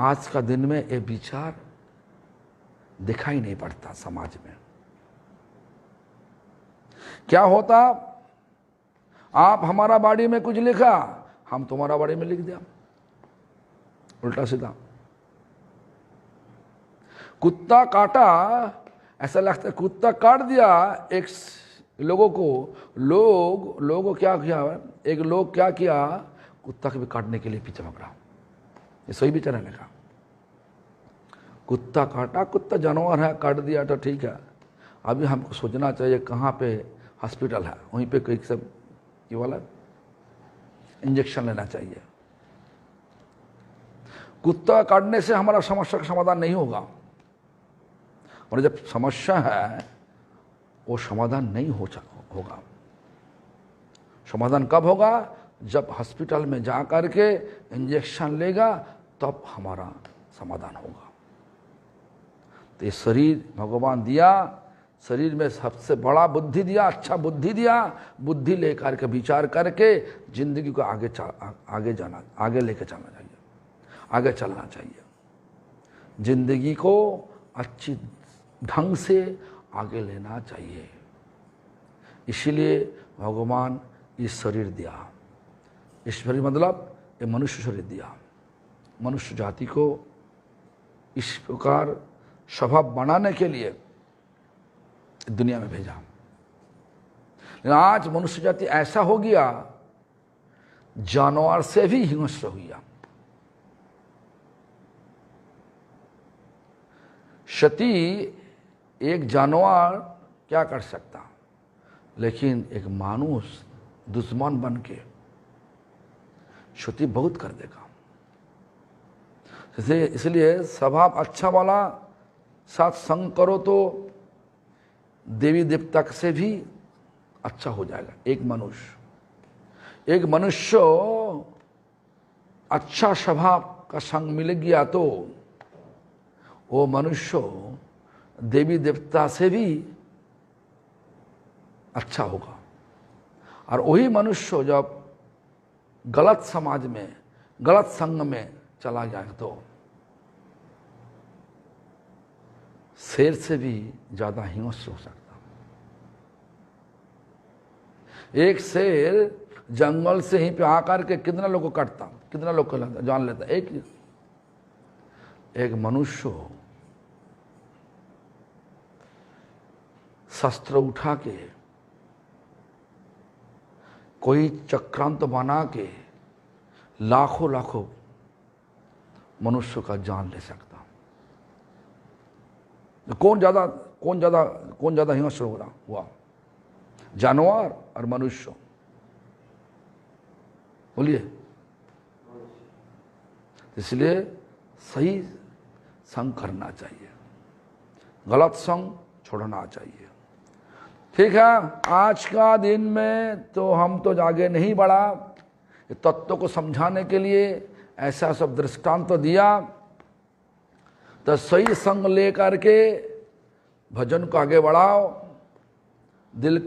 आज का दिन में ये विचार दिखाई नहीं पड़ता समाज में। क्या होता, आप हमारा बाड़ी में कुछ लिखा, हम तुम्हारा बाड़ी में लिख दिया, उल्टा सीधा। कुत्ता काटा, ऐसा लगता है कुत्ता काट दिया एक लोगों को, लोगों क्या किया, एक लोग क्या किया, कुत्ता को भी काटने के लिए पीछे भाग रहा। ये सही विचार है का? कुत्ता काटा, कुत्ता जानवर है, काट दिया तो ठीक है। अभी हमको सोचना चाहिए कहाँ पे हॉस्पिटल है, वहीं पे कोई सब ये वाला इंजेक्शन लेना चाहिए। कुत्ता काटने से हमारा समस्या का समाधान नहीं होगा, और जब समस्या है वो समाधान नहीं होगा। समाधान कब होगा? जब हॉस्पिटल में जा कर के इंजेक्शन लेगा, तब हमारा समाधान होगा। तो ये शरीर भगवान दिया, शरीर में सबसे बड़ा बुद्धि दिया, अच्छा बुद्धि दिया। बुद्धि लेकर के विचार करके जिंदगी को आगे लेके चलना चाहिए, आगे चलना चाहिए। जिंदगी को अच्छी ढंग से आगे लेना चाहिए। इसीलिए भगवान इस शरीर दिया। इस शरीर मतलब ये मनुष्य शरीर दिया, मनुष्य जाति को इस प्रकार स्वभाव बनाने के लिए दुनिया में भेजा। लेकिन आज मनुष्य जाति ऐसा हो गया, जानवर से भी हिंस्र हो गया। क्षति एक जानवर क्या कर सकता, लेकिन एक मानुष दुश्मन बन के क्षति बहुत कर देगा। इसलिए स्वभाव अच्छा वाला साथ संग करो तो देवी देवता से भी अच्छा हो जाएगा। एक मनुष्य अच्छा स्वभाव का संग मिल गया तो वो मनुष्य देवी देवता से भी अच्छा होगा। और वही मनुष्य जब गलत समाज में, गलत संग में चला जाए तो शेर से भी ज्यादा हिंस्र हो सकता। एक शेर जंगल से ही पे आकर के कितना लोग को काटता, कितना लोग को जान लेता। एक मनुष्य शस्त्र उठा के, कोई चक्रांत बना के लाखों लाखों मनुष्य का जान ले सकता। तो कौन ज़्यादा हिंसक हो रहा हुआ, जानवर और मनुष्य? बोलिए। इसलिए सही संग करना चाहिए, गलत संग छोड़ना चाहिए। ठीक है, आज का दिन में तो हम तो आगे नहीं बढ़ा, तत्व को समझाने के लिए ऐसा सब दृष्टांत तो दिया, तो सही संग लेकर के भजन को आगे बढ़ाओ, दिल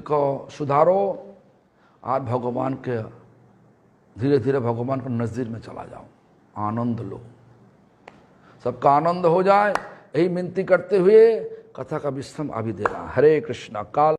को सुधारो, आज भगवान के धीरे धीरे भगवान के नज़दीक में चला जाओ, आनंद लो, सबका आनंद हो जाए, यही विनती करते हुए कथा का विश्राम अभी दे रहा। हरे कृष्णा। काल